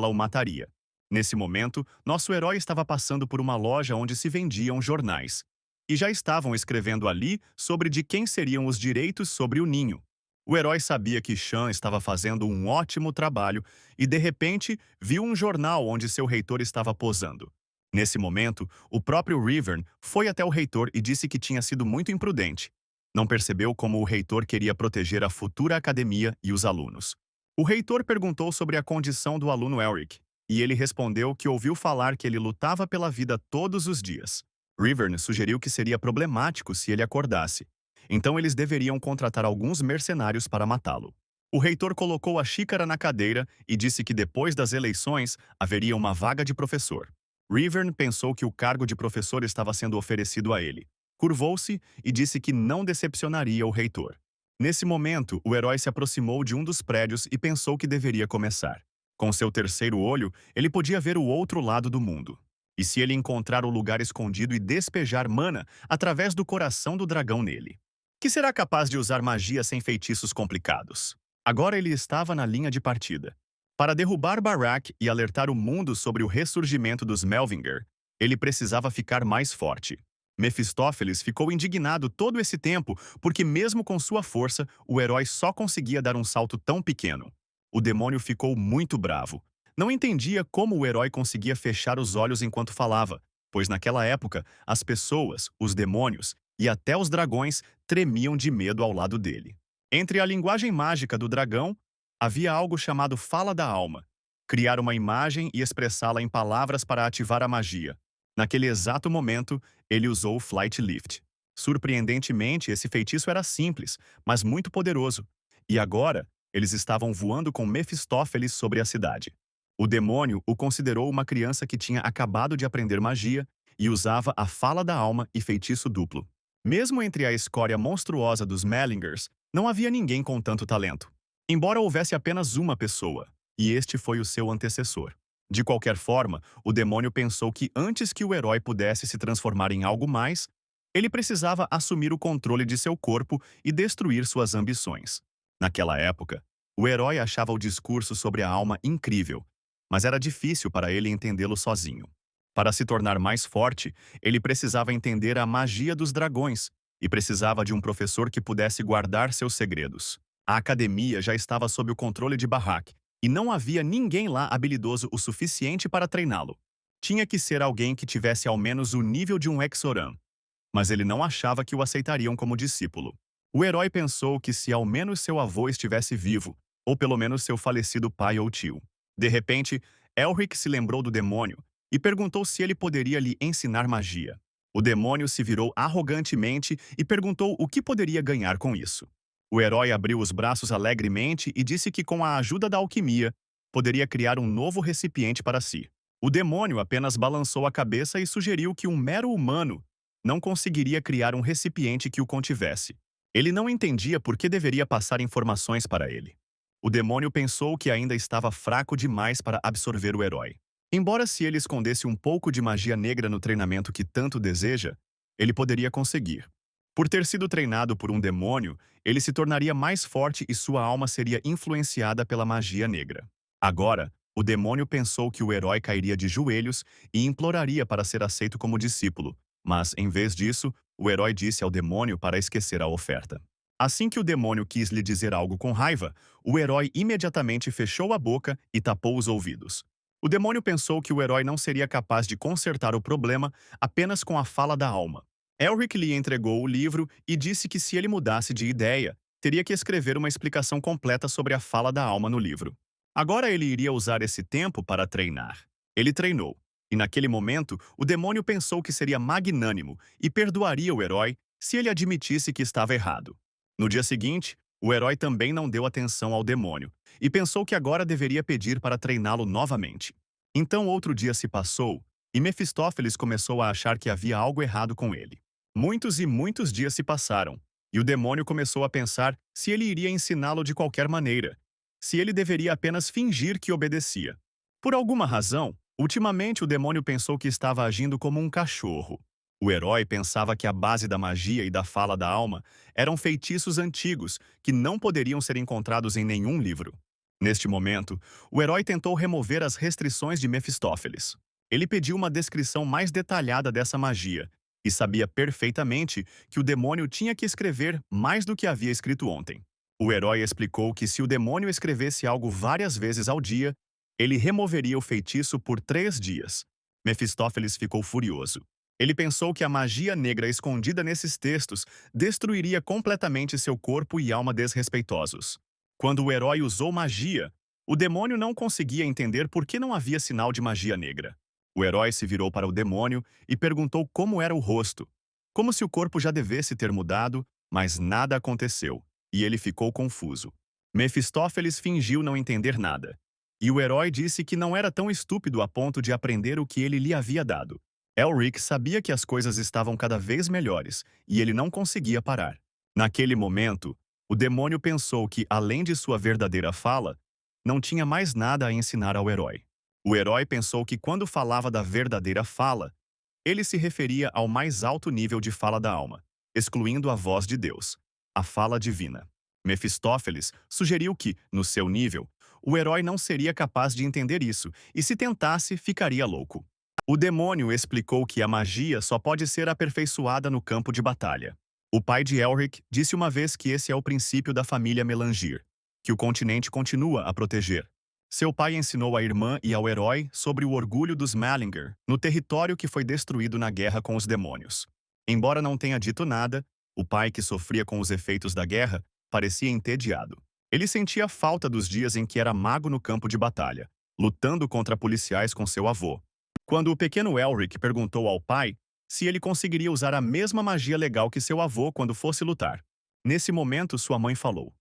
o mataria. Nesse momento, nosso herói estava passando por uma loja onde se vendiam jornais. E já estavam escrevendo ali sobre de quem seriam os direitos sobre o ninho. O herói sabia que Sean estava fazendo um ótimo trabalho e, de repente, viu um jornal onde seu reitor estava posando. Nesse momento, o próprio Rivern foi até o reitor e disse que tinha sido muito imprudente. Não percebeu como o reitor queria proteger a futura academia e os alunos. O reitor perguntou sobre a condição do aluno Elric, e ele respondeu que ouviu falar que ele lutava pela vida todos os dias. Rivern sugeriu que seria problemático se ele acordasse, então eles deveriam contratar alguns mercenários para matá-lo. O reitor colocou a xícara na cadeira e disse que depois das eleições haveria uma vaga de professor. Rivern pensou que o cargo de professor estava sendo oferecido a ele. Curvou-se e disse que não decepcionaria o reitor. Nesse momento, o herói se aproximou de um dos prédios e pensou que deveria começar. Com seu terceiro olho, ele podia ver o outro lado do mundo. E se ele encontrar o lugar escondido e despejar mana através do coração do dragão nele? Que será capaz de usar magia sem feitiços complicados? Agora ele estava na linha de partida. Para derrubar Barak e alertar o mundo sobre o ressurgimento dos Melvinger, ele precisava ficar mais forte. Mefistófeles ficou indignado todo esse tempo porque, mesmo com sua força, o herói só conseguia dar um salto tão pequeno. O demônio ficou muito bravo. Não entendia como o herói conseguia fechar os olhos enquanto falava, pois naquela época, as pessoas, os demônios e até os dragões tremiam de medo ao lado dele. Entre a linguagem mágica do dragão, havia algo chamado Fala da Alma. Criar uma imagem e expressá-la em palavras para ativar a magia. Naquele exato momento, ele usou o Flight Lift. Surpreendentemente, esse feitiço era simples, mas muito poderoso. E agora, eles estavam voando com Mefistófeles sobre a cidade. O demônio o considerou uma criança que tinha acabado de aprender magia e usava a Fala da Alma e feitiço duplo. Mesmo entre a escória monstruosa dos Mellingers, não havia ninguém com tanto talento. Embora houvesse apenas uma pessoa, e este foi o seu antecessor. De qualquer forma, o demônio pensou que antes que o herói pudesse se transformar em algo mais, ele precisava assumir o controle de seu corpo e destruir suas ambições. Naquela época, o herói achava o discurso sobre a alma incrível, mas era difícil para ele entendê-lo sozinho. Para se tornar mais forte, ele precisava entender a magia dos dragões e precisava de um professor que pudesse guardar seus segredos. A academia já estava sob o controle de Barak, e não havia ninguém lá habilidoso o suficiente para treiná-lo. Tinha que ser alguém que tivesse ao menos o nível de um Exoran, mas ele não achava que o aceitariam como discípulo. O herói pensou que se ao menos seu avô estivesse vivo, ou pelo menos seu falecido pai ou tio. De repente, Elric se lembrou do demônio e perguntou se ele poderia lhe ensinar magia. O demônio se virou arrogantemente e perguntou o que poderia ganhar com isso. O herói abriu os braços alegremente e disse que, com a ajuda da alquimia, poderia criar um novo recipiente para si. O demônio apenas balançou a cabeça e sugeriu que um mero humano não conseguiria criar um recipiente que o contivesse. Ele não entendia por que deveria passar informações para ele. O demônio pensou que ainda estava fraco demais para absorver o herói. Embora se ele escondesse um pouco de magia negra no treinamento que tanto deseja, ele poderia conseguir. Por ter sido treinado por um demônio, ele se tornaria mais forte e sua alma seria influenciada pela magia negra. Agora, o demônio pensou que o herói cairia de joelhos e imploraria para ser aceito como discípulo, mas, em vez disso, o herói disse ao demônio para esquecer a oferta. Assim que o demônio quis lhe dizer algo com raiva, o herói imediatamente fechou a boca e tapou os ouvidos. O demônio pensou que o herói não seria capaz de consertar o problema apenas com a fala da alma. Elric lhe entregou o livro e disse que se ele mudasse de ideia, teria que escrever uma explicação completa sobre a fala da alma no livro. Agora ele iria usar esse tempo para treinar. Ele treinou, e naquele momento o demônio pensou que seria magnânimo e perdoaria o herói se ele admitisse que estava errado. No dia seguinte, o herói também não deu atenção ao demônio e pensou que agora deveria pedir para treiná-lo novamente. Então outro dia se passou e Mefistófeles começou a achar que havia algo errado com ele. Muitos e muitos dias se passaram, e o demônio começou a pensar se ele iria ensiná-lo de qualquer maneira, se ele deveria apenas fingir que obedecia. Por alguma razão, Ultimamente, o demônio pensou que estava agindo como um cachorro. O herói pensava que a base da magia e da fala da alma eram feitiços antigos que não poderiam ser encontrados em nenhum livro. Neste momento, o herói tentou remover as restrições de Mefistófeles. Ele pediu uma descrição mais detalhada dessa magia e sabia perfeitamente que o demônio tinha que escrever mais do que havia escrito ontem. O herói explicou que se o demônio escrevesse algo várias vezes ao dia, ele removeria o feitiço por 3 dias. Mefistófeles ficou furioso. Ele pensou que a magia negra escondida nesses textos destruiria completamente seu corpo e alma desrespeitosos. Quando o herói usou magia, o demônio não conseguia entender por que não havia sinal de magia negra. O herói se virou para o demônio e perguntou como era o rosto, como se o corpo já devesse ter mudado, mas nada aconteceu, e ele ficou confuso. Mefistófeles fingiu não entender nada. E o herói disse que não era tão estúpido a ponto de aprender o que ele lhe havia dado. Elric sabia que as coisas estavam cada vez melhores, e ele não conseguia parar. Naquele momento, o demônio pensou que, além de sua verdadeira fala, não tinha mais nada a ensinar ao herói. O herói pensou que quando falava da verdadeira fala, ele se referia ao mais alto nível de fala da alma, excluindo a voz de Deus, a fala divina. Mefistófeles sugeriu que, no seu nível, o herói não seria capaz de entender isso, e se tentasse, ficaria louco. O demônio explicou que a magia só pode ser aperfeiçoada no campo de batalha. O pai de Elric disse uma vez que esse é o princípio da família Melangir, que o continente continua a proteger. Seu pai ensinou à irmã e ao herói sobre o orgulho dos Malinger no território que foi destruído na guerra com os demônios. Embora não tenha dito nada, o pai, que sofria com os efeitos da guerra, parecia entediado. Ele sentia falta dos dias em que era mago no campo de batalha, lutando contra policiais com seu avô. Quando o pequeno Elric perguntou ao pai se ele conseguiria usar a mesma magia legal que seu avô quando fosse lutar. Nesse momento, sua mãe falou.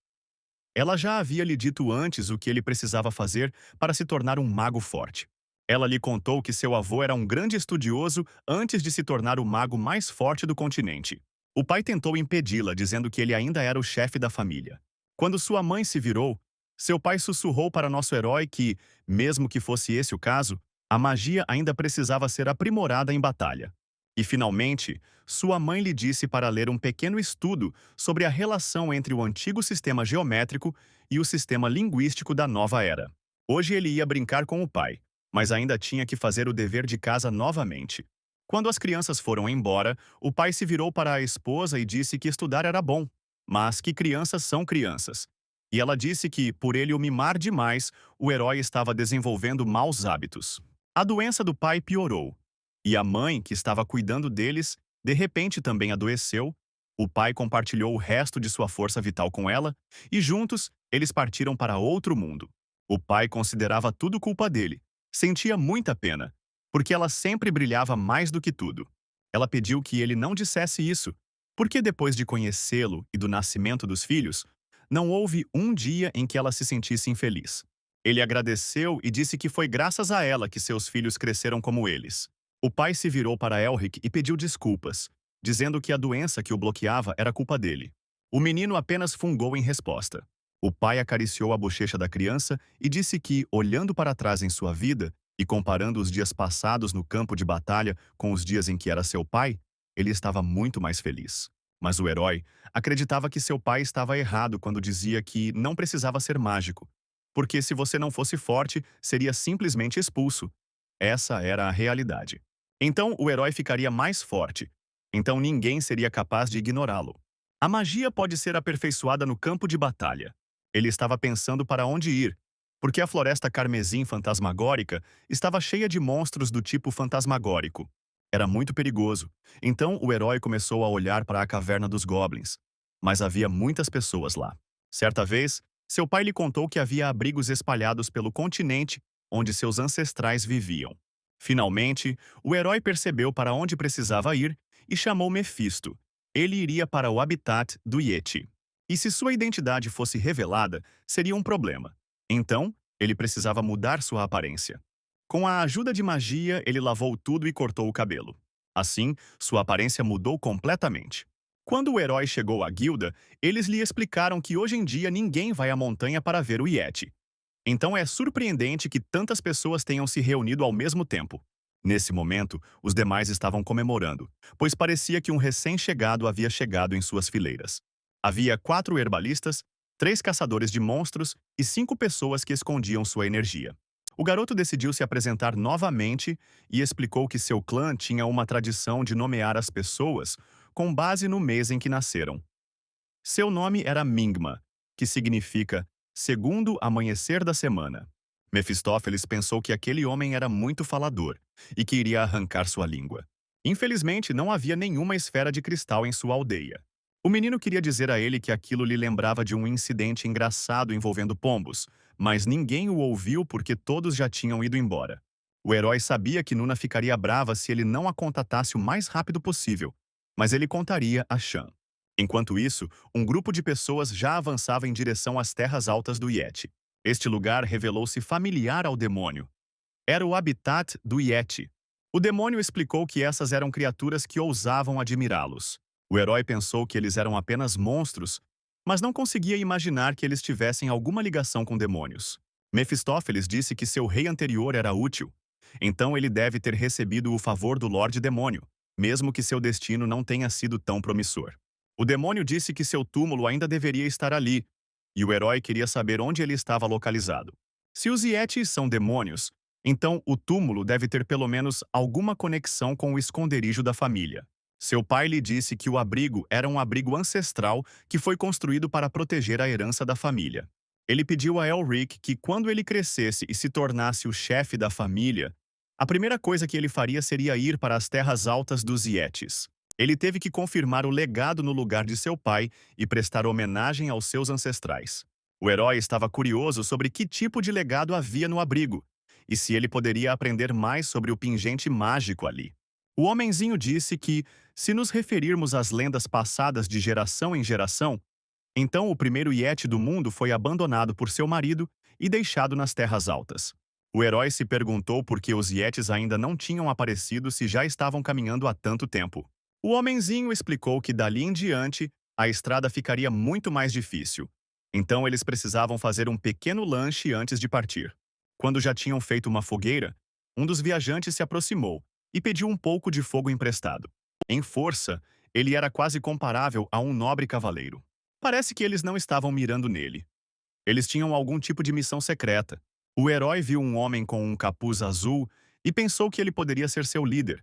Ela já havia lhe dito antes o que ele precisava fazer para se tornar um mago forte. Ela lhe contou que seu avô era um grande estudioso antes de se tornar o mago mais forte do continente. O pai tentou impedi-la, dizendo que ele ainda era o chefe da família. Quando sua mãe se virou, seu pai sussurrou para nosso herói que, mesmo que fosse esse o caso, a magia ainda precisava ser aprimorada em batalha. E, finalmente, sua mãe lhe disse para ler um pequeno estudo sobre a relação entre o antigo sistema geométrico e o sistema linguístico da nova era. Hoje ele ia brincar com o pai, mas ainda tinha que fazer o dever de casa novamente. Quando as crianças foram embora, o pai se virou para a esposa e disse que estudar era bom, mas que crianças são crianças. E ela disse que, por ele o mimar demais, o herói estava desenvolvendo maus hábitos. A doença do pai piorou. E a mãe, que estava cuidando deles, de repente também adoeceu. O pai compartilhou o resto de sua força vital com ela, e juntos eles partiram para outro mundo. O pai considerava tudo culpa dele. Sentia muita pena, porque ela sempre brilhava mais do que tudo. Ela pediu que ele não dissesse isso, porque depois de conhecê-lo e do nascimento dos filhos, não houve um dia em que ela se sentisse infeliz. Ele agradeceu e disse que foi graças a ela que seus filhos cresceram como eles. O pai se virou para Elric e pediu desculpas, dizendo que a doença que o bloqueava era culpa dele. O menino apenas fungou em resposta. O pai acariciou a bochecha da criança e disse que, olhando para trás em sua vida e comparando os dias passados no campo de batalha com os dias em que era seu pai, ele estava muito mais feliz. Mas o herói acreditava que seu pai estava errado quando dizia que não precisava ser mágico, porque se você não fosse forte, seria simplesmente expulso. Essa era a realidade. Então o herói ficaria mais forte. Então ninguém seria capaz de ignorá-lo. A magia pode ser aperfeiçoada no campo de batalha. Ele estava pensando para onde ir, porque a floresta carmesim fantasmagórica estava cheia de monstros do tipo fantasmagórico. Era muito perigoso, então o herói começou a olhar para a caverna dos goblins. Mas havia muitas pessoas lá. Certa vez, seu pai lhe contou que havia abrigos espalhados pelo continente onde seus ancestrais viviam. Finalmente, o herói percebeu para onde precisava ir e chamou Mefisto. Ele iria para o habitat do Yeti. E se sua identidade fosse revelada, seria um problema. Então, ele precisava mudar sua aparência. Com a ajuda de magia, ele lavou tudo e cortou o cabelo. Assim, sua aparência mudou completamente. Quando o herói chegou à guilda, eles lhe explicaram que hoje em dia ninguém vai à montanha para ver o Yeti. Então é surpreendente que tantas pessoas tenham se reunido ao mesmo tempo. Nesse momento, os demais estavam comemorando, pois parecia que um recém-chegado havia chegado em suas fileiras. Havia 4 herbalistas, 3 caçadores de monstros e 5 pessoas que escondiam sua energia. O garoto decidiu se apresentar novamente e explicou que seu clã tinha uma tradição de nomear as pessoas com base no mês em que nasceram. Seu nome era Mingma, que significa segundo amanhecer da semana. Mefistófeles pensou que aquele homem era muito falador e que iria arrancar sua língua. Infelizmente, não havia nenhuma esfera de cristal em sua aldeia. O menino queria dizer a ele que aquilo lhe lembrava de um incidente engraçado envolvendo pombos, mas ninguém o ouviu porque todos já tinham ido embora. O herói sabia que Nuna ficaria brava se ele não a contatasse o mais rápido possível, mas ele contaria a Shan. Enquanto isso, um grupo de pessoas já avançava em direção às terras altas do Yeti. Este lugar revelou-se familiar ao demônio. Era o habitat do Yeti. O demônio explicou que essas eram criaturas que ousavam admirá-los. O herói pensou que eles eram apenas monstros, mas não conseguia imaginar que eles tivessem alguma ligação com demônios. Mefistófeles disse que seu rei anterior era útil, então ele deve ter recebido o favor do Lorde Demônio, mesmo que seu destino não tenha sido tão promissor. O demônio disse que seu túmulo ainda deveria estar ali, e o herói queria saber onde ele estava localizado. Se os Yetis são demônios, então o túmulo deve ter pelo menos alguma conexão com o esconderijo da família. Seu pai lhe disse que o abrigo era um abrigo ancestral que foi construído para proteger a herança da família. Ele pediu a Elric que, quando ele crescesse e se tornasse o chefe da família, a primeira coisa que ele faria seria ir para as terras altas dos Yetis. Ele teve que confirmar o legado no lugar de seu pai e prestar homenagem aos seus ancestrais. O herói estava curioso sobre que tipo de legado havia no abrigo, e se ele poderia aprender mais sobre o pingente mágico ali. O homenzinho disse que, se nos referirmos às lendas passadas de geração em geração, então o primeiro Yeti do mundo foi abandonado por seu marido e deixado nas terras altas. O herói se perguntou por que os Yetis ainda não tinham aparecido se já estavam caminhando há tanto tempo. O homenzinho explicou que dali em diante, a estrada ficaria muito mais difícil. Então eles precisavam fazer um pequeno lanche antes de partir. Quando já tinham feito uma fogueira, um dos viajantes se aproximou e pediu um pouco de fogo emprestado. Em força, ele era quase comparável a um nobre cavaleiro. Parece que eles não estavam mirando nele. Eles tinham algum tipo de missão secreta. O herói viu um homem com um capuz azul e pensou que ele poderia ser seu líder,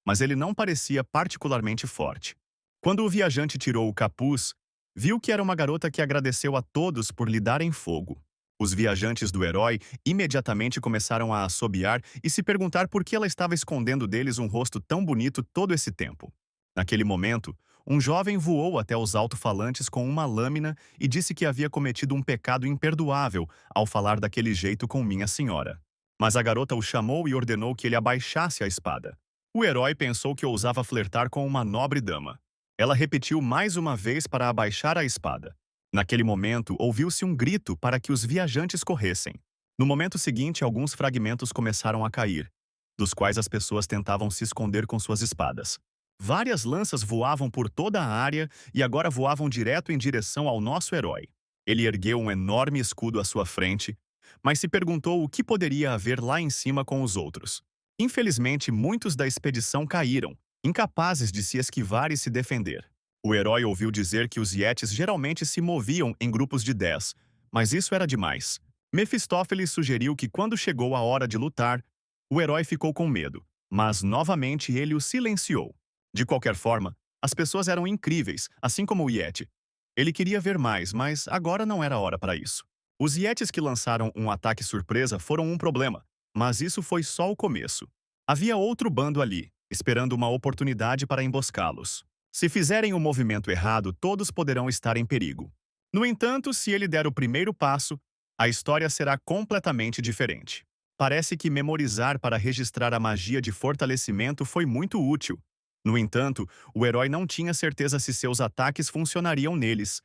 mas ele não parecia particularmente forte. Quando o viajante tirou o capuz, viu que era uma garota que agradeceu a todos por lhe darem fogo. Os viajantes do herói imediatamente começaram a assobiar e se perguntar por que ela estava escondendo deles um rosto tão bonito todo esse tempo. Naquele momento, um jovem voou até os alto-falantes com uma lâmina e disse que havia cometido um pecado imperdoável ao falar daquele jeito com minha senhora. Mas a garota o chamou e ordenou que ele abaixasse a espada. O herói pensou que ousava flertar com uma nobre dama. Ela repetiu mais uma vez para abaixar a espada. Naquele momento, ouviu-se um grito para que os viajantes corressem. No momento seguinte, alguns fragmentos começaram a cair, dos quais as pessoas tentavam se esconder com suas espadas. Várias lanças voavam por toda a área e agora voavam direto em direção ao nosso herói. Ele ergueu um enorme escudo à sua frente, mas se perguntou o que poderia haver lá em cima com os outros. Infelizmente, muitos da expedição caíram, incapazes de se esquivar e se defender. O herói ouviu dizer que os Yetis geralmente se moviam em grupos de 10, mas isso era demais. Mefistófeles sugeriu que quando chegou a hora de lutar, o herói ficou com medo, mas novamente ele o silenciou. De qualquer forma, as pessoas eram incríveis, assim como o Yeti. Ele queria ver mais, mas agora não era hora para isso. Os Yetis que lançaram um ataque surpresa foram um problema, mas isso foi só o começo. Havia outro bando ali, esperando uma oportunidade para emboscá-los. Se fizerem o movimento errado, todos poderão estar em perigo. No entanto, se ele der o primeiro passo, a história será completamente diferente. Parece que memorizar para registrar a magia de fortalecimento foi muito útil. No entanto, o herói não tinha certeza se seus ataques funcionariam neles.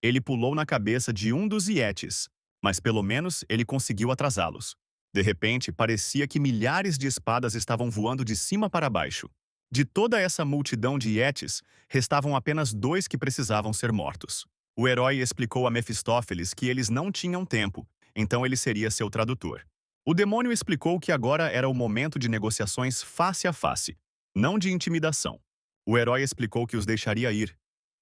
Ele pulou na cabeça de um dos Yetis, mas pelo menos ele conseguiu atrasá-los. De repente, parecia que milhares de espadas estavam voando de cima para baixo. De toda essa multidão de Yetis, restavam apenas 2 que precisavam ser mortos. O herói explicou a Mefistófeles que eles não tinham tempo então ele seria seu tradutor. O demônio explicou que agora era o momento de negociações face a face, não de intimidação. O herói explicou que os deixaria ir,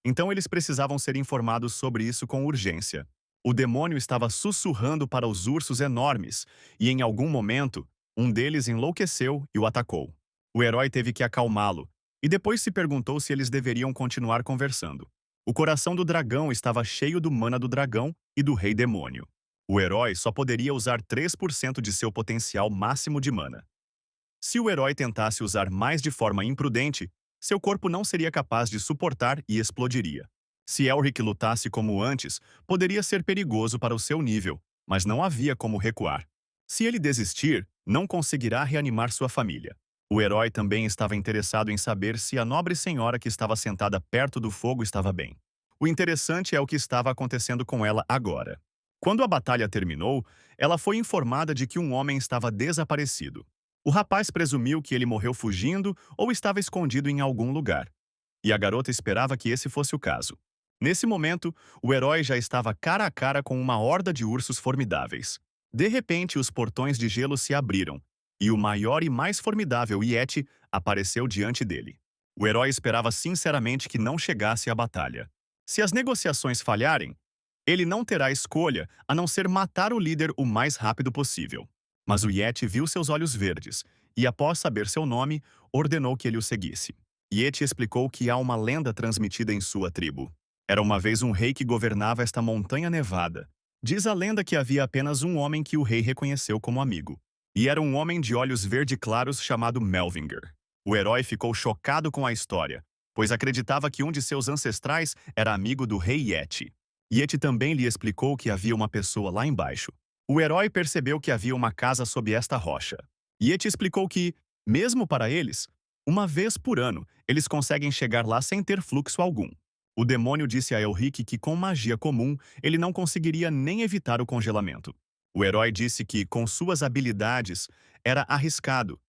então eles precisavam ser informados sobre isso com urgência. O demônio estava sussurrando para os ursos enormes, e em algum momento, um deles enlouqueceu e o atacou. O herói teve que acalmá-lo, e depois se perguntou se eles deveriam continuar conversando. O coração do dragão estava cheio do mana do dragão e do rei demônio. O herói só poderia usar 3% de seu potencial máximo de mana. Se o herói tentasse usar mais de forma imprudente, seu corpo não seria capaz de suportar e explodiria. Se Elric lutasse como antes, poderia ser perigoso para o seu nível, mas não havia como recuar. Se ele desistir, não conseguirá reanimar sua família. O herói também estava interessado em saber se a nobre senhora que estava sentada perto do fogo estava bem. O interessante é o que estava acontecendo com ela agora. Quando a batalha terminou, ela foi informada de que um homem estava desaparecido. O rapaz presumiu que ele morreu fugindo ou estava escondido em algum lugar, e a garota esperava que esse fosse o caso. Nesse momento, o herói já estava cara a cara com uma horda de ursos formidáveis. De repente, os portões de gelo se abriram, e o maior e mais formidável Yeti apareceu diante dele. O herói esperava sinceramente que não chegasse à batalha. Se as negociações falharem, ele não terá escolha a não ser matar o líder o mais rápido possível. Mas o Yeti viu seus olhos verdes e, após saber seu nome, ordenou que ele o seguisse. Yeti explicou que há uma lenda transmitida em sua tribo. Era uma vez um rei que governava esta montanha nevada. Diz a lenda que havia apenas um homem que o rei reconheceu como amigo. E era um homem de olhos verde claros chamado Melvinger. O herói ficou chocado com a história, pois acreditava que um de seus ancestrais era amigo do rei Yeti. Yeti também lhe explicou que havia uma pessoa lá embaixo. O herói percebeu que havia uma casa sob esta rocha. Yeti explicou que, mesmo para eles, uma vez por ano, eles conseguem chegar lá sem ter fluxo algum. O demônio disse a Elric que com magia comum, ele não conseguiria nem evitar o congelamento. O herói disse que, com suas habilidades, era arriscado,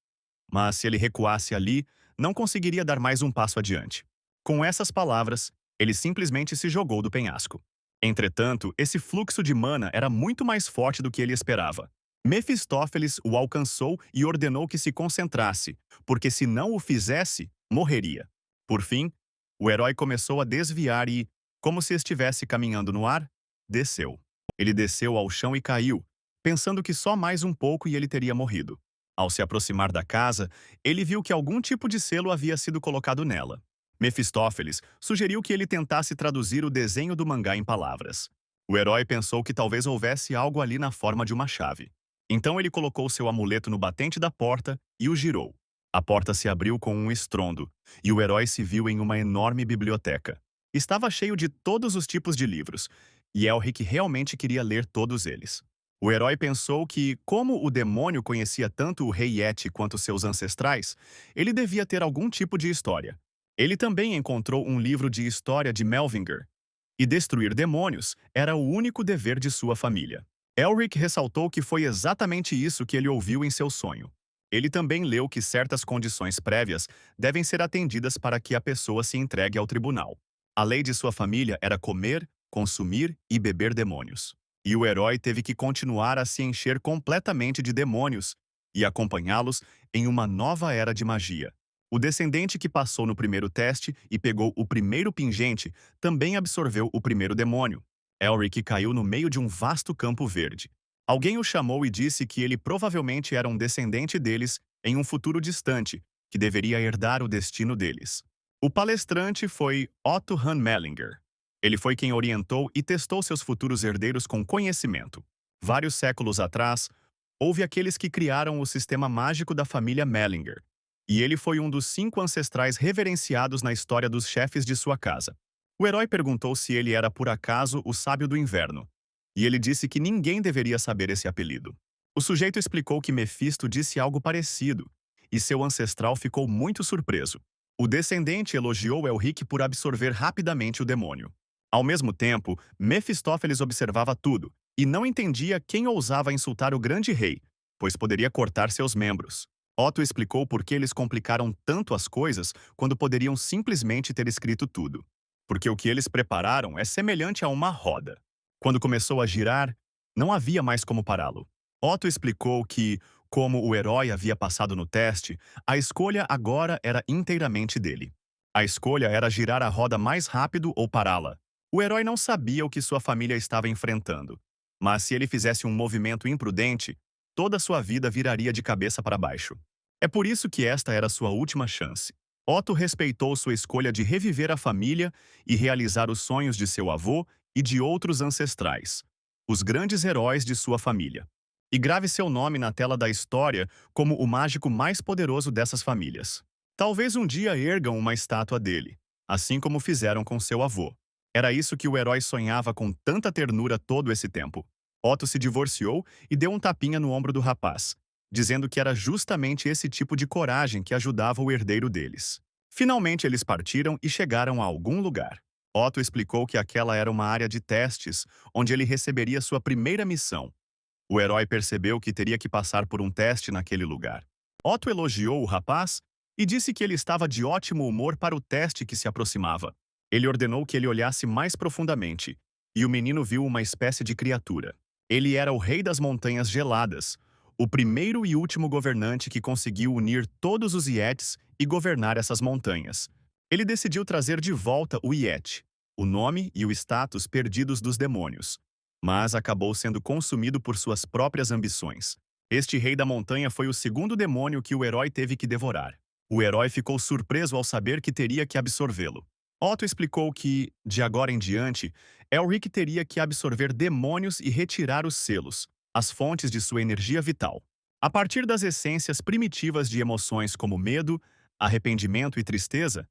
mas se ele recuasse ali, não conseguiria dar mais um passo adiante. Com essas palavras, ele simplesmente se jogou do penhasco. Entretanto, esse fluxo de mana era muito mais forte do que ele esperava. Mefistófeles o alcançou e ordenou que se concentrasse, porque se não o fizesse, morreria. Por fim, o herói começou a desviar e, como se estivesse caminhando no ar, desceu. Ele desceu ao chão e caiu, pensando que só mais um pouco e ele teria morrido. Ao se aproximar da casa, ele viu que algum tipo de selo havia sido colocado nela. Mefistófeles sugeriu que ele tentasse traduzir o desenho do mangá em palavras. O herói pensou que talvez houvesse algo ali na forma de uma chave. Então ele colocou seu amuleto no batente da porta e o girou. A porta se abriu com um estrondo, e o herói se viu em uma enorme biblioteca. Estava cheio de todos os tipos de livros, e Elric realmente queria ler todos eles. O herói pensou que, como o demônio conhecia tanto o rei Yeti quanto seus ancestrais, ele devia ter algum tipo de história. Ele também encontrou um livro de história de Melvinger, e destruir demônios era o único dever de sua família. Elric ressaltou que foi exatamente isso que ele ouviu em seu sonho. Ele também leu que certas condições prévias devem ser atendidas para que a pessoa se entregue ao tribunal. A lei de sua família era comer, consumir e beber demônios. E o herói teve que continuar a se encher completamente de demônios e acompanhá-los em uma nova era de magia. O descendente que passou no primeiro teste e pegou o primeiro pingente também absorveu o primeiro demônio. Elric caiu no meio de um vasto campo verde. Alguém o chamou e disse que ele provavelmente era um descendente deles em um futuro distante, que deveria herdar o destino deles. O palestrante foi Otto Han Mellinger. Ele foi quem orientou e testou seus futuros herdeiros com conhecimento. Vários séculos atrás, houve aqueles que criaram o sistema mágico da família Mellinger, e ele foi um dos 5 ancestrais reverenciados na história dos chefes de sua casa. O herói perguntou se ele era por acaso o Sábio do Inverno, e ele disse que ninguém deveria saber esse apelido. O sujeito explicou que Mefisto disse algo parecido, e seu ancestral ficou muito surpreso. O descendente elogiou Elric por absorver rapidamente o demônio. Ao mesmo tempo, Mefistófeles observava tudo, e não entendia quem ousava insultar o grande rei, pois poderia cortar seus membros. Otto explicou por que eles complicaram tanto as coisas quando poderiam simplesmente ter escrito tudo. Porque o que eles prepararam é semelhante a uma roda. Quando começou a girar, Não havia mais como pará-lo. Otto explicou que, como o herói havia passado no teste, a escolha agora era inteiramente dele. A escolha era girar a roda mais rápido ou pará-la. O herói não sabia o que sua família estava enfrentando, mas se ele fizesse um movimento imprudente, toda sua vida viraria de cabeça para baixo. É por isso que esta era sua última chance. Otto respeitou sua escolha de reviver a família e realizar os sonhos de seu avô e de outros ancestrais, os grandes heróis de sua família. E grave seu nome na tela da história como o mágico mais poderoso dessas famílias. Talvez um dia ergam uma estátua dele, assim como fizeram com seu avô. Era isso que o herói sonhava com tanta ternura todo esse tempo. Otto se divorciou e deu um tapinha no ombro do rapaz, dizendo que era justamente esse tipo de coragem que ajudava o herdeiro deles. Finalmente eles partiram e chegaram a algum lugar. Otto explicou que aquela era uma área de testes, onde ele receberia sua primeira missão. O herói percebeu que teria que passar por um teste naquele lugar. Otto elogiou o rapaz e disse que ele estava de ótimo humor para o teste que se aproximava. Ele ordenou que ele olhasse mais profundamente, e o menino viu uma espécie de criatura. Ele era o rei das montanhas geladas, o primeiro e último governante que conseguiu unir todos os Yetis e governar essas montanhas. Ele decidiu trazer de volta o Yeti, o nome e o status perdidos dos demônios, mas acabou sendo consumido por suas próprias ambições. Este rei da montanha foi o segundo demônio que o herói teve que devorar. O herói ficou surpreso ao saber que teria que absorvê-lo. Otto explicou que, de agora em diante, Elric teria que absorver demônios e retirar os selos, as fontes de sua energia vital. A partir das essências primitivas de emoções como medo, arrependimento e tristeza,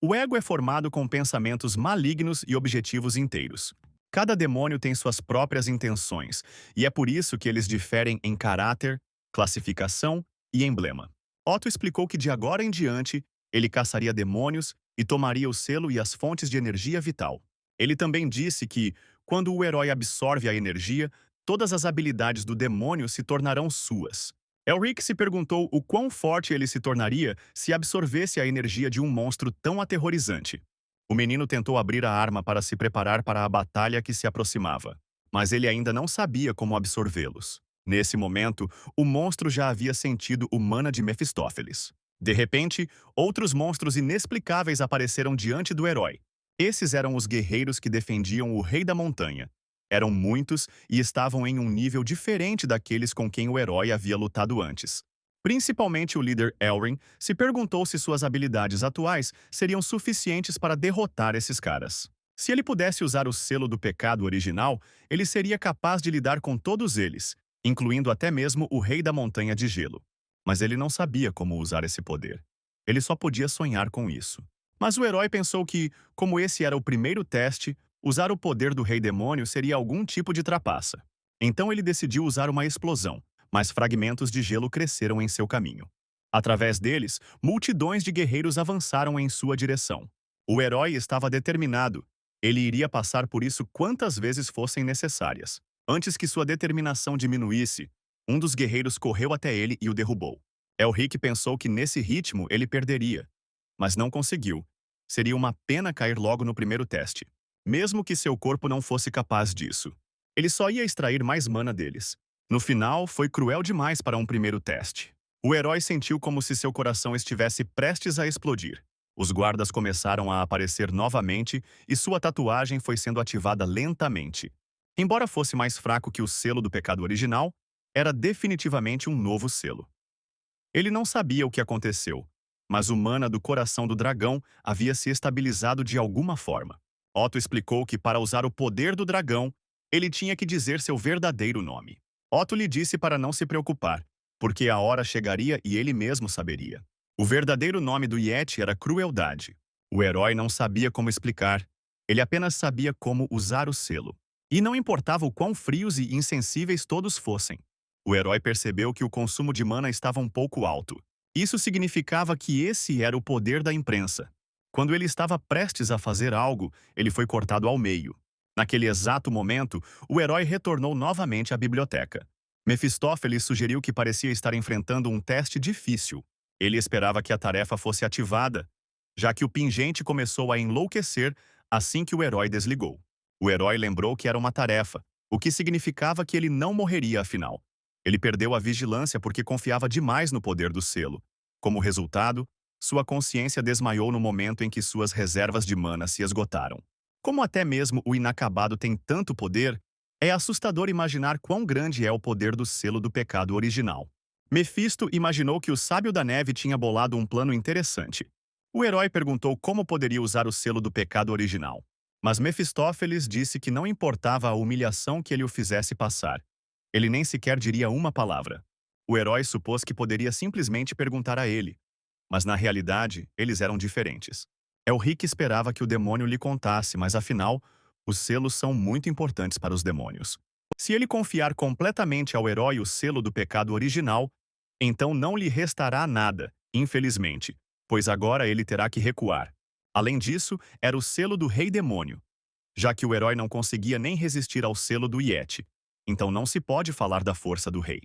o ego é formado com pensamentos malignos e objetivos inteiros. Cada demônio tem suas próprias intenções, e é por isso que eles diferem em caráter, classificação e emblema. Otto explicou que de agora em diante, ele caçaria demônios e tomaria o selo e as fontes de energia vital. Ele também disse que, quando o herói absorve a energia, todas as habilidades do demônio se tornarão suas. Elric se perguntou o quão forte ele se tornaria se absorvesse a energia de um monstro tão aterrorizante. O menino tentou abrir a arma para se preparar para a batalha que se aproximava, mas ele ainda não sabia como absorvê-los. Nesse momento, o monstro já havia sentido o mana de Mefistófeles. De repente, outros monstros inexplicáveis apareceram diante do herói. Esses eram os guerreiros que defendiam o Rei da Montanha. Eram muitos e estavam em um nível diferente daqueles com quem o herói havia lutado antes. Principalmente o líder Elrin se perguntou se suas habilidades atuais seriam suficientes para derrotar esses caras. Se ele pudesse usar o selo do pecado original, ele seria capaz de lidar com todos eles, incluindo até mesmo o Rei da Montanha de Gelo. Mas ele não sabia como usar esse poder. Ele só podia sonhar com isso. Mas o herói pensou que, como esse era o primeiro teste, usar o poder do Rei Demônio seria algum tipo de trapaça. Então ele decidiu usar uma explosão, mas fragmentos de gelo cresceram em seu caminho. Através deles, multidões de guerreiros avançaram em sua direção. O herói estava determinado. Ele iria passar por isso quantas vezes fossem necessárias. Antes que sua determinação diminuísse, um dos guerreiros correu até ele e o derrubou. Elric pensou que nesse ritmo ele perderia, mas não conseguiu. Seria uma pena cair logo no primeiro teste, mesmo que seu corpo não fosse capaz disso. Ele só ia extrair mais mana deles. No final, foi cruel demais para um primeiro teste. O herói sentiu como se seu coração estivesse prestes a explodir. Os guardas começaram a aparecer novamente e sua tatuagem foi sendo ativada lentamente. Embora fosse mais fraco que o selo do pecado original, era definitivamente um novo selo. Ele não sabia o que aconteceu, mas o mana do coração do dragão havia se estabilizado de alguma forma. Otto explicou que para usar o poder do dragão, ele tinha que dizer seu verdadeiro nome. Otto lhe disse para não se preocupar, porque a hora chegaria e ele mesmo saberia. O verdadeiro nome do Yeti era Crueldade. O herói não sabia como explicar, ele apenas sabia como usar o selo. E não importava o quão frios e insensíveis todos fossem. O herói percebeu que o consumo de mana estava um pouco alto. Isso significava que esse era o poder da imprensa. Quando ele estava prestes a fazer algo, ele foi cortado ao meio. Naquele exato momento, o herói retornou novamente à biblioteca. Mefistófeles sugeriu que parecia estar enfrentando um teste difícil. Ele esperava que a tarefa fosse ativada, já que o pingente começou a enlouquecer assim que o herói desligou. O herói lembrou que era uma tarefa, o que significava que ele não morreria afinal. Ele perdeu a vigilância porque confiava demais no poder do selo. Como resultado, sua consciência desmaiou no momento em que suas reservas de mana se esgotaram. Como até mesmo o inacabado tem tanto poder, é assustador imaginar quão grande é o poder do selo do pecado original. Mefisto imaginou que o Sábio da Neve tinha bolado um plano interessante. O herói perguntou como poderia usar o selo do pecado original. Mas Mefistófeles disse que não importava a humilhação que ele o fizesse passar. Ele nem sequer diria uma palavra. O herói supôs que poderia simplesmente perguntar a ele. Mas na realidade, eles eram diferentes. Elric esperava que o demônio lhe contasse, mas afinal, os selos são muito importantes para os demônios. Se ele confiar completamente ao herói o selo do pecado original, então não lhe restará nada, infelizmente, pois agora ele terá que recuar. Além disso, era o selo do Rei Demônio, já que o herói não conseguia nem resistir ao selo do Yeti. Então não se pode falar da força do rei.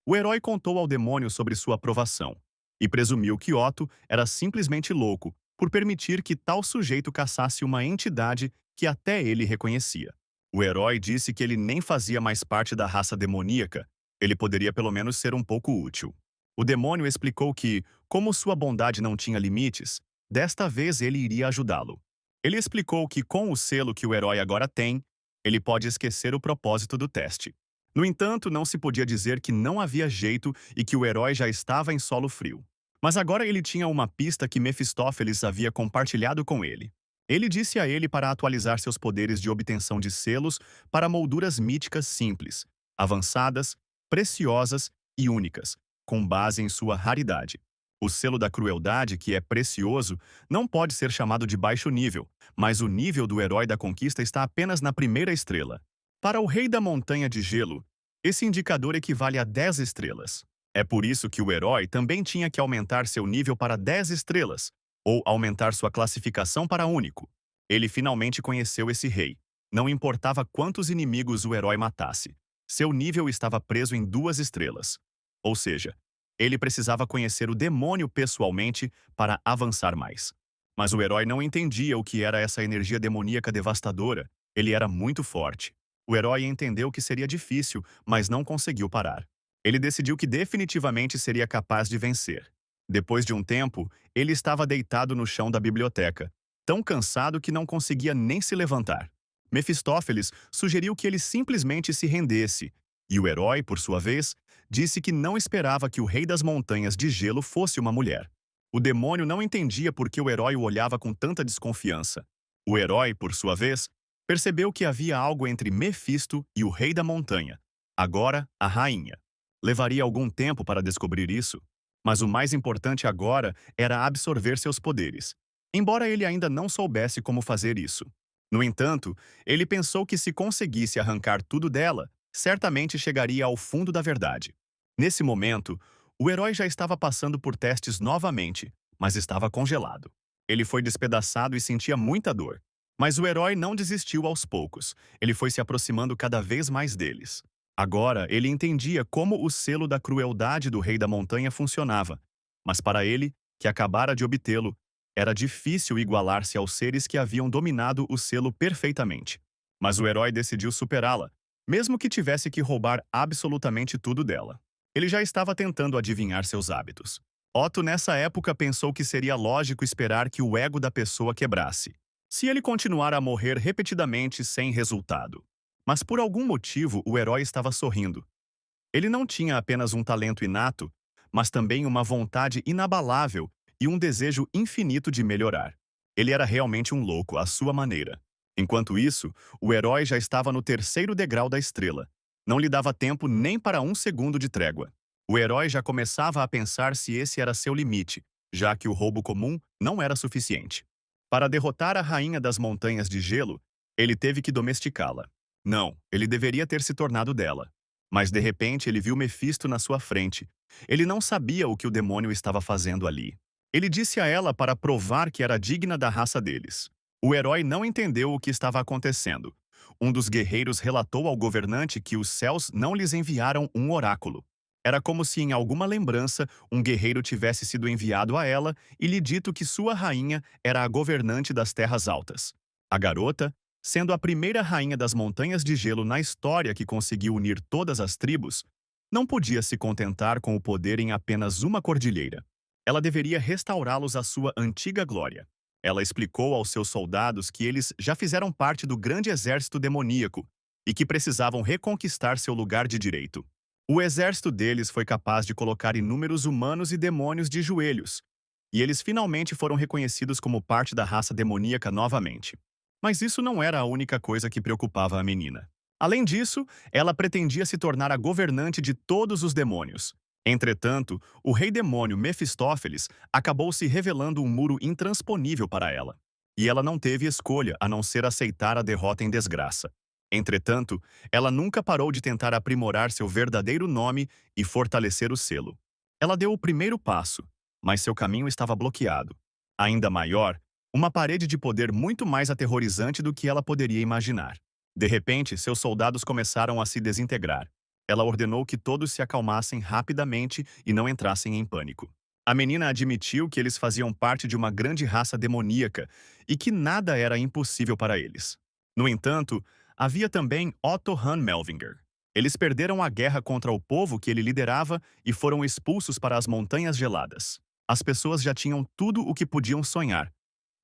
O herói contou ao demônio sobre sua aprovação, e presumiu que Otto era simplesmente louco por permitir que tal sujeito caçasse uma entidade que até ele reconhecia. O herói disse que ele nem fazia mais parte da raça demoníaca, ele poderia pelo menos ser um pouco útil. O demônio explicou que, como sua bondade não tinha limites, desta vez ele iria ajudá-lo. Ele explicou que com o selo que o herói agora tem, ele pode esquecer o propósito do teste. No entanto, não se podia dizer que não havia jeito e que o herói já estava em solo frio. Mas agora ele tinha uma pista que Mefistófeles havia compartilhado com ele. Ele disse a ele para atualizar seus poderes de obtenção de selos para molduras míticas simples, avançadas, preciosas e únicas, com base em sua raridade. O selo da crueldade, que é precioso, não pode ser chamado de baixo nível, mas o nível do herói da conquista está apenas na primeira estrela. Para o rei da montanha de gelo, esse indicador equivale a 10 estrelas. É por isso que o herói também tinha que aumentar seu nível para 10 estrelas, ou aumentar sua classificação para único. Ele finalmente conheceu esse rei. Não importava quantos inimigos o herói matasse. Seu nível estava preso em 2 estrelas. Ou seja, ele precisava conhecer o demônio pessoalmente para avançar mais. Mas o herói não entendia o que era essa energia demoníaca devastadora. Ele era muito forte. O herói entendeu que seria difícil, mas não conseguiu parar. Ele decidiu que definitivamente seria capaz de vencer. Depois de um tempo, ele estava deitado no chão da biblioteca, tão cansado que não conseguia nem se levantar. Mefistófeles sugeriu que ele simplesmente se rendesse, e o herói, por sua vez, disse que não esperava que o rei das montanhas de gelo fosse uma mulher. O demônio não entendia por que o herói o olhava com tanta desconfiança. O herói, por sua vez, percebeu que havia algo entre Mefisto e o rei da montanha, agora a rainha. Levaria algum tempo para descobrir isso, mas o mais importante agora era absorver seus poderes, embora ele ainda não soubesse como fazer isso. No entanto, ele pensou que se conseguisse arrancar tudo dela, certamente chegaria ao fundo da verdade. Nesse momento, o herói já estava passando por testes novamente, mas estava congelado. Ele foi despedaçado e sentia muita dor. Mas o herói não desistiu aos poucos. Ele foi se aproximando cada vez mais deles. Agora, ele entendia como o selo da crueldade do Rei da Montanha funcionava. Mas para ele, que acabara de obtê-lo, era difícil igualar-se aos seres que haviam dominado o selo perfeitamente. Mas o herói decidiu superá-la, mesmo que tivesse que roubar absolutamente tudo dela. Ele já estava tentando adivinhar seus hábitos. Otto, nessa época, pensou que seria lógico esperar que o ego da pessoa quebrasse, se ele continuar a morrer repetidamente sem resultado. Mas por algum motivo o herói estava sorrindo. Ele não tinha apenas um talento inato, mas também uma vontade inabalável e um desejo infinito de melhorar. Ele era realmente um louco à sua maneira. Enquanto isso, o herói já estava no terceiro degrau da estrela. Não lhe dava tempo nem para um segundo de trégua. O herói já começava a pensar se esse era seu limite, já que o roubo comum não era suficiente. Para derrotar a rainha das montanhas de gelo, ele teve que domesticá-la. Não, ele deveria ter se tornado dela. Mas de repente ele viu Mefisto na sua frente. Ele não sabia o que o demônio estava fazendo ali. Ele disse a ela para provar que era digna da raça deles. O herói não entendeu o que estava acontecendo. Um dos guerreiros relatou ao governante que os céus não lhes enviaram um oráculo. Era como se, em alguma lembrança, um guerreiro tivesse sido enviado a ela e lhe dito que sua rainha era a governante das terras altas. A garota, Sendo a primeira rainha das Montanhas de Gelo na história que conseguiu unir todas as tribos, não podia se contentar com o poder em apenas uma cordilheira. Ela deveria restaurá-los à sua antiga glória. Ela explicou aos seus soldados que eles já fizeram parte do grande exército demoníaco e que precisavam reconquistar seu lugar de direito. O exército deles foi capaz de colocar inúmeros humanos e demônios de joelhos, e eles finalmente foram reconhecidos como parte da raça demoníaca novamente. Mas isso não era a única coisa que preocupava a menina. Além disso, ela pretendia se tornar a governante de todos os demônios. Entretanto, o rei demônio Mefistófeles acabou se revelando um muro intransponível para ela. E ela não teve escolha a não ser aceitar a derrota em desgraça. Entretanto, ela nunca parou de tentar aprimorar seu verdadeiro nome e fortalecer o selo. Ela deu o primeiro passo, mas seu caminho estava bloqueado. Ainda maior, uma parede de poder muito mais aterrorizante do que ela poderia imaginar. De repente, seus soldados começaram a se desintegrar. Ela ordenou que todos se acalmassem rapidamente e não entrassem em pânico. A menina admitiu que eles faziam parte de uma grande raça demoníaca e que nada era impossível para eles. No entanto, havia também Otto Han Melvinger. Eles perderam a guerra contra o povo que ele liderava e foram expulsos para as Montanhas Geladas. As pessoas já tinham tudo o que podiam sonhar,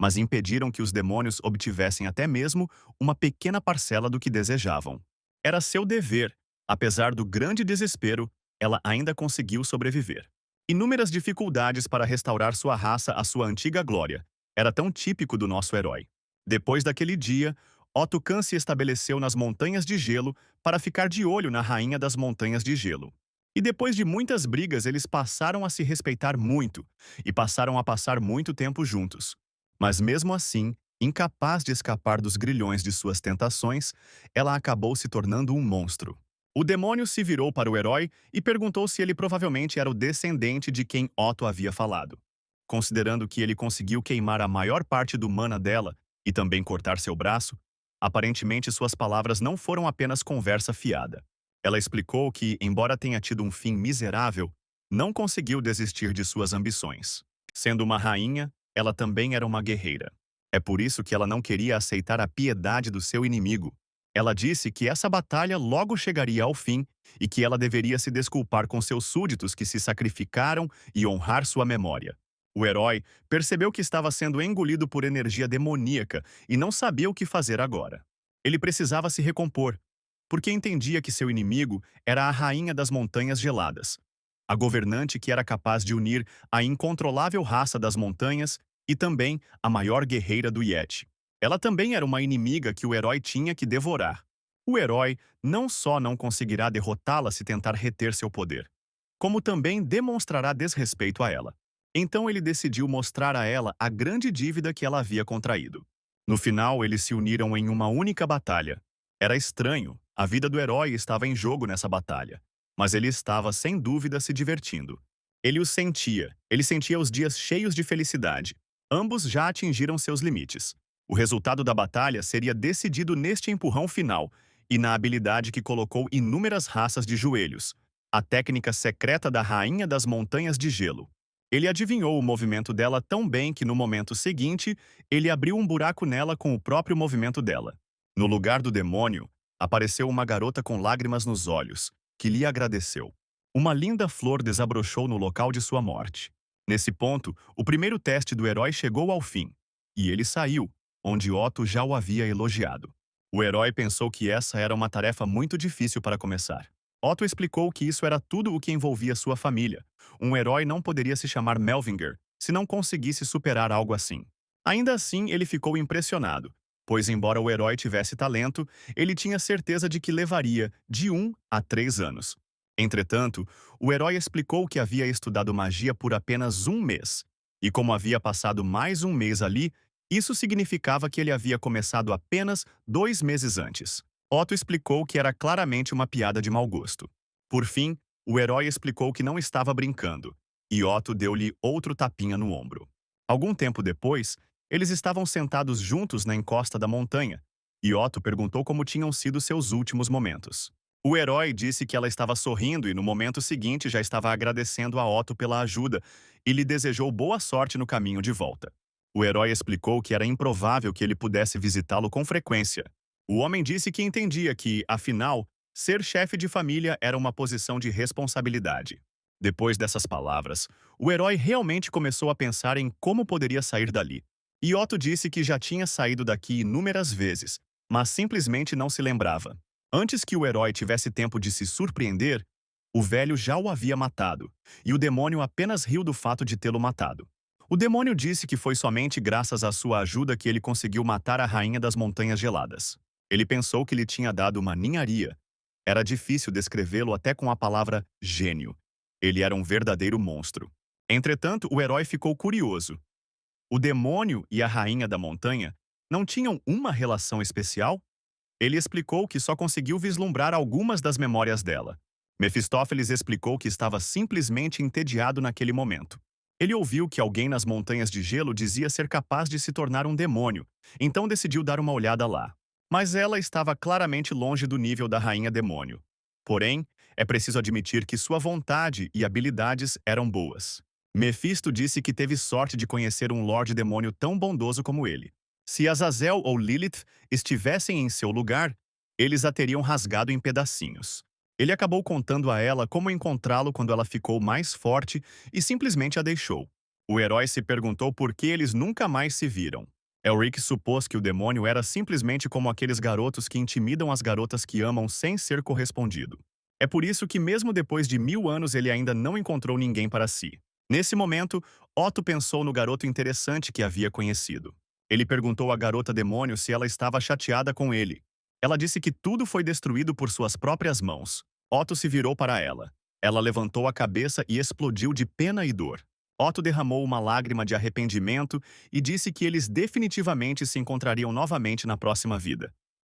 mas impediram que os demônios obtivessem até mesmo uma pequena parcela do que desejavam. Era seu dever. Apesar do grande desespero, ela ainda conseguiu sobreviver. Inúmeras dificuldades para restaurar sua raça à sua antiga glória. Era tão típico do nosso herói. Depois daquele dia, Otto Khan se estabeleceu nas Montanhas de Gelo para ficar de olho na Rainha das Montanhas de Gelo. E depois de muitas brigas, eles passaram a se respeitar muito e passaram a passar muito tempo juntos. Mas mesmo assim, incapaz de escapar dos grilhões de suas tentações, ela acabou se tornando um monstro. O demônio se virou para o herói e perguntou se ele provavelmente era o descendente de quem Otto havia falado. Considerando que ele conseguiu queimar a maior parte do mana dela e também cortar seu braço, aparentemente suas palavras não foram apenas conversa fiada. Ela explicou que, embora tenha tido um fim miserável, não conseguiu desistir de suas ambições. Sendo uma rainha, ela também era uma guerreira. É por isso que ela não queria aceitar a piedade do seu inimigo. Ela disse que essa batalha logo chegaria ao fim e que ela deveria se desculpar com seus súditos que se sacrificaram e honrar sua memória. O herói percebeu que estava sendo engolido por energia demoníaca e não sabia o que fazer agora. Ele precisava se recompor, porque entendia que seu inimigo era a rainha das Montanhas Geladas, a governante que era capaz de unir a incontrolável raça das montanhas e também a maior guerreira do Yeti. Ela também era uma inimiga que o herói tinha que devorar. O herói não só não conseguirá derrotá-la se tentar reter seu poder, como também demonstrará desrespeito a ela. Então ele decidiu mostrar a ela a grande dívida que ela havia contraído. No final, eles se uniram em uma única batalha. Era estranho, a vida do herói estava em jogo nessa batalha, mas ele estava sem dúvida se divertindo. Ele sentia os dias cheios de felicidade. Ambos já atingiram seus limites. O resultado da batalha seria decidido neste empurrão final e na habilidade que colocou inúmeras raças de joelhos, a técnica secreta da Rainha das Montanhas de Gelo. Ele adivinhou o movimento dela tão bem que no momento seguinte, ele abriu um buraco nela com o próprio movimento dela. No lugar do demônio, apareceu uma garota com lágrimas nos olhos, que lhe agradeceu. Uma linda flor desabrochou no local de sua morte. Nesse ponto, o primeiro teste do herói chegou ao fim, e ele saiu, onde Otto já o havia elogiado. O herói pensou que essa era uma tarefa muito difícil para começar. Otto explicou que isso era tudo o que envolvia sua família. Um herói não poderia se chamar Melvinger se não conseguisse superar algo assim. Ainda assim, ele ficou impressionado, pois embora o herói tivesse talento, ele tinha certeza de que levaria de 1 a 3 anos. Entretanto, o herói explicou que havia estudado magia por apenas um mês, e como havia passado mais um mês ali, isso significava que ele havia começado apenas 2 meses antes. Otto explicou que era claramente uma piada de mau gosto. Por fim, o herói explicou que não estava brincando, e Otto deu-lhe outro tapinha no ombro. Algum tempo depois, eles estavam sentados juntos na encosta da montanha, e Otto perguntou como tinham sido seus últimos momentos. O herói disse que ela estava sorrindo e no momento seguinte já estava agradecendo a Otto pela ajuda e lhe desejou boa sorte no caminho de volta. O herói explicou que era improvável que ele pudesse visitá-lo com frequência, O homem disse que entendia que, afinal, ser chefe de família era uma posição de responsabilidade. Depois dessas palavras, o herói realmente começou a pensar em como poderia sair dali. E Otto disse que já tinha saído daqui inúmeras vezes, mas simplesmente não se lembrava. Antes que o herói tivesse tempo de se surpreender, o velho já o havia matado, e o demônio apenas riu do fato de tê-lo matado. O demônio disse que foi somente graças à sua ajuda que ele conseguiu matar a rainha das montanhas geladas. Ele pensou que lhe tinha dado uma ninharia. Era difícil descrevê-lo até com a palavra gênio. Ele era um verdadeiro monstro. Entretanto, o herói ficou curioso. O demônio e a rainha da montanha não tinham uma relação especial? Ele explicou que só conseguiu vislumbrar algumas das memórias dela. Mefistófeles explicou que estava simplesmente entediado naquele momento. Ele ouviu que alguém nas montanhas de gelo dizia ser capaz de se tornar um demônio, então decidiu dar uma olhada lá. Mas ela estava claramente longe do nível da rainha demônio. Porém, é preciso admitir que sua vontade e habilidades eram boas. Mefisto disse que teve sorte de conhecer um Lorde Demônio tão bondoso como ele. Se Azazel ou Lilith estivessem em seu lugar, eles a teriam rasgado em pedacinhos. Ele acabou contando a ela como encontrá-lo quando ela ficou mais forte e simplesmente a deixou. O herói se perguntou por que eles nunca mais se viram. Elric supôs que o demônio era simplesmente como aqueles garotos que intimidam as garotas que amam sem ser correspondido. É por isso que mesmo depois de 1000 anos ele ainda não encontrou ninguém para si. Nesse momento, Otto pensou no garoto interessante que havia conhecido. Ele perguntou à garota demônio se ela estava chateada com ele. Ela disse que tudo foi destruído por suas próprias mãos. Otto se virou para ela. Ela levantou a cabeça e explodiu de pena e dor. Otto derramou uma lágrima de arrependimento e disse que eles definitivamente se encontrariam novamente na próxima vida.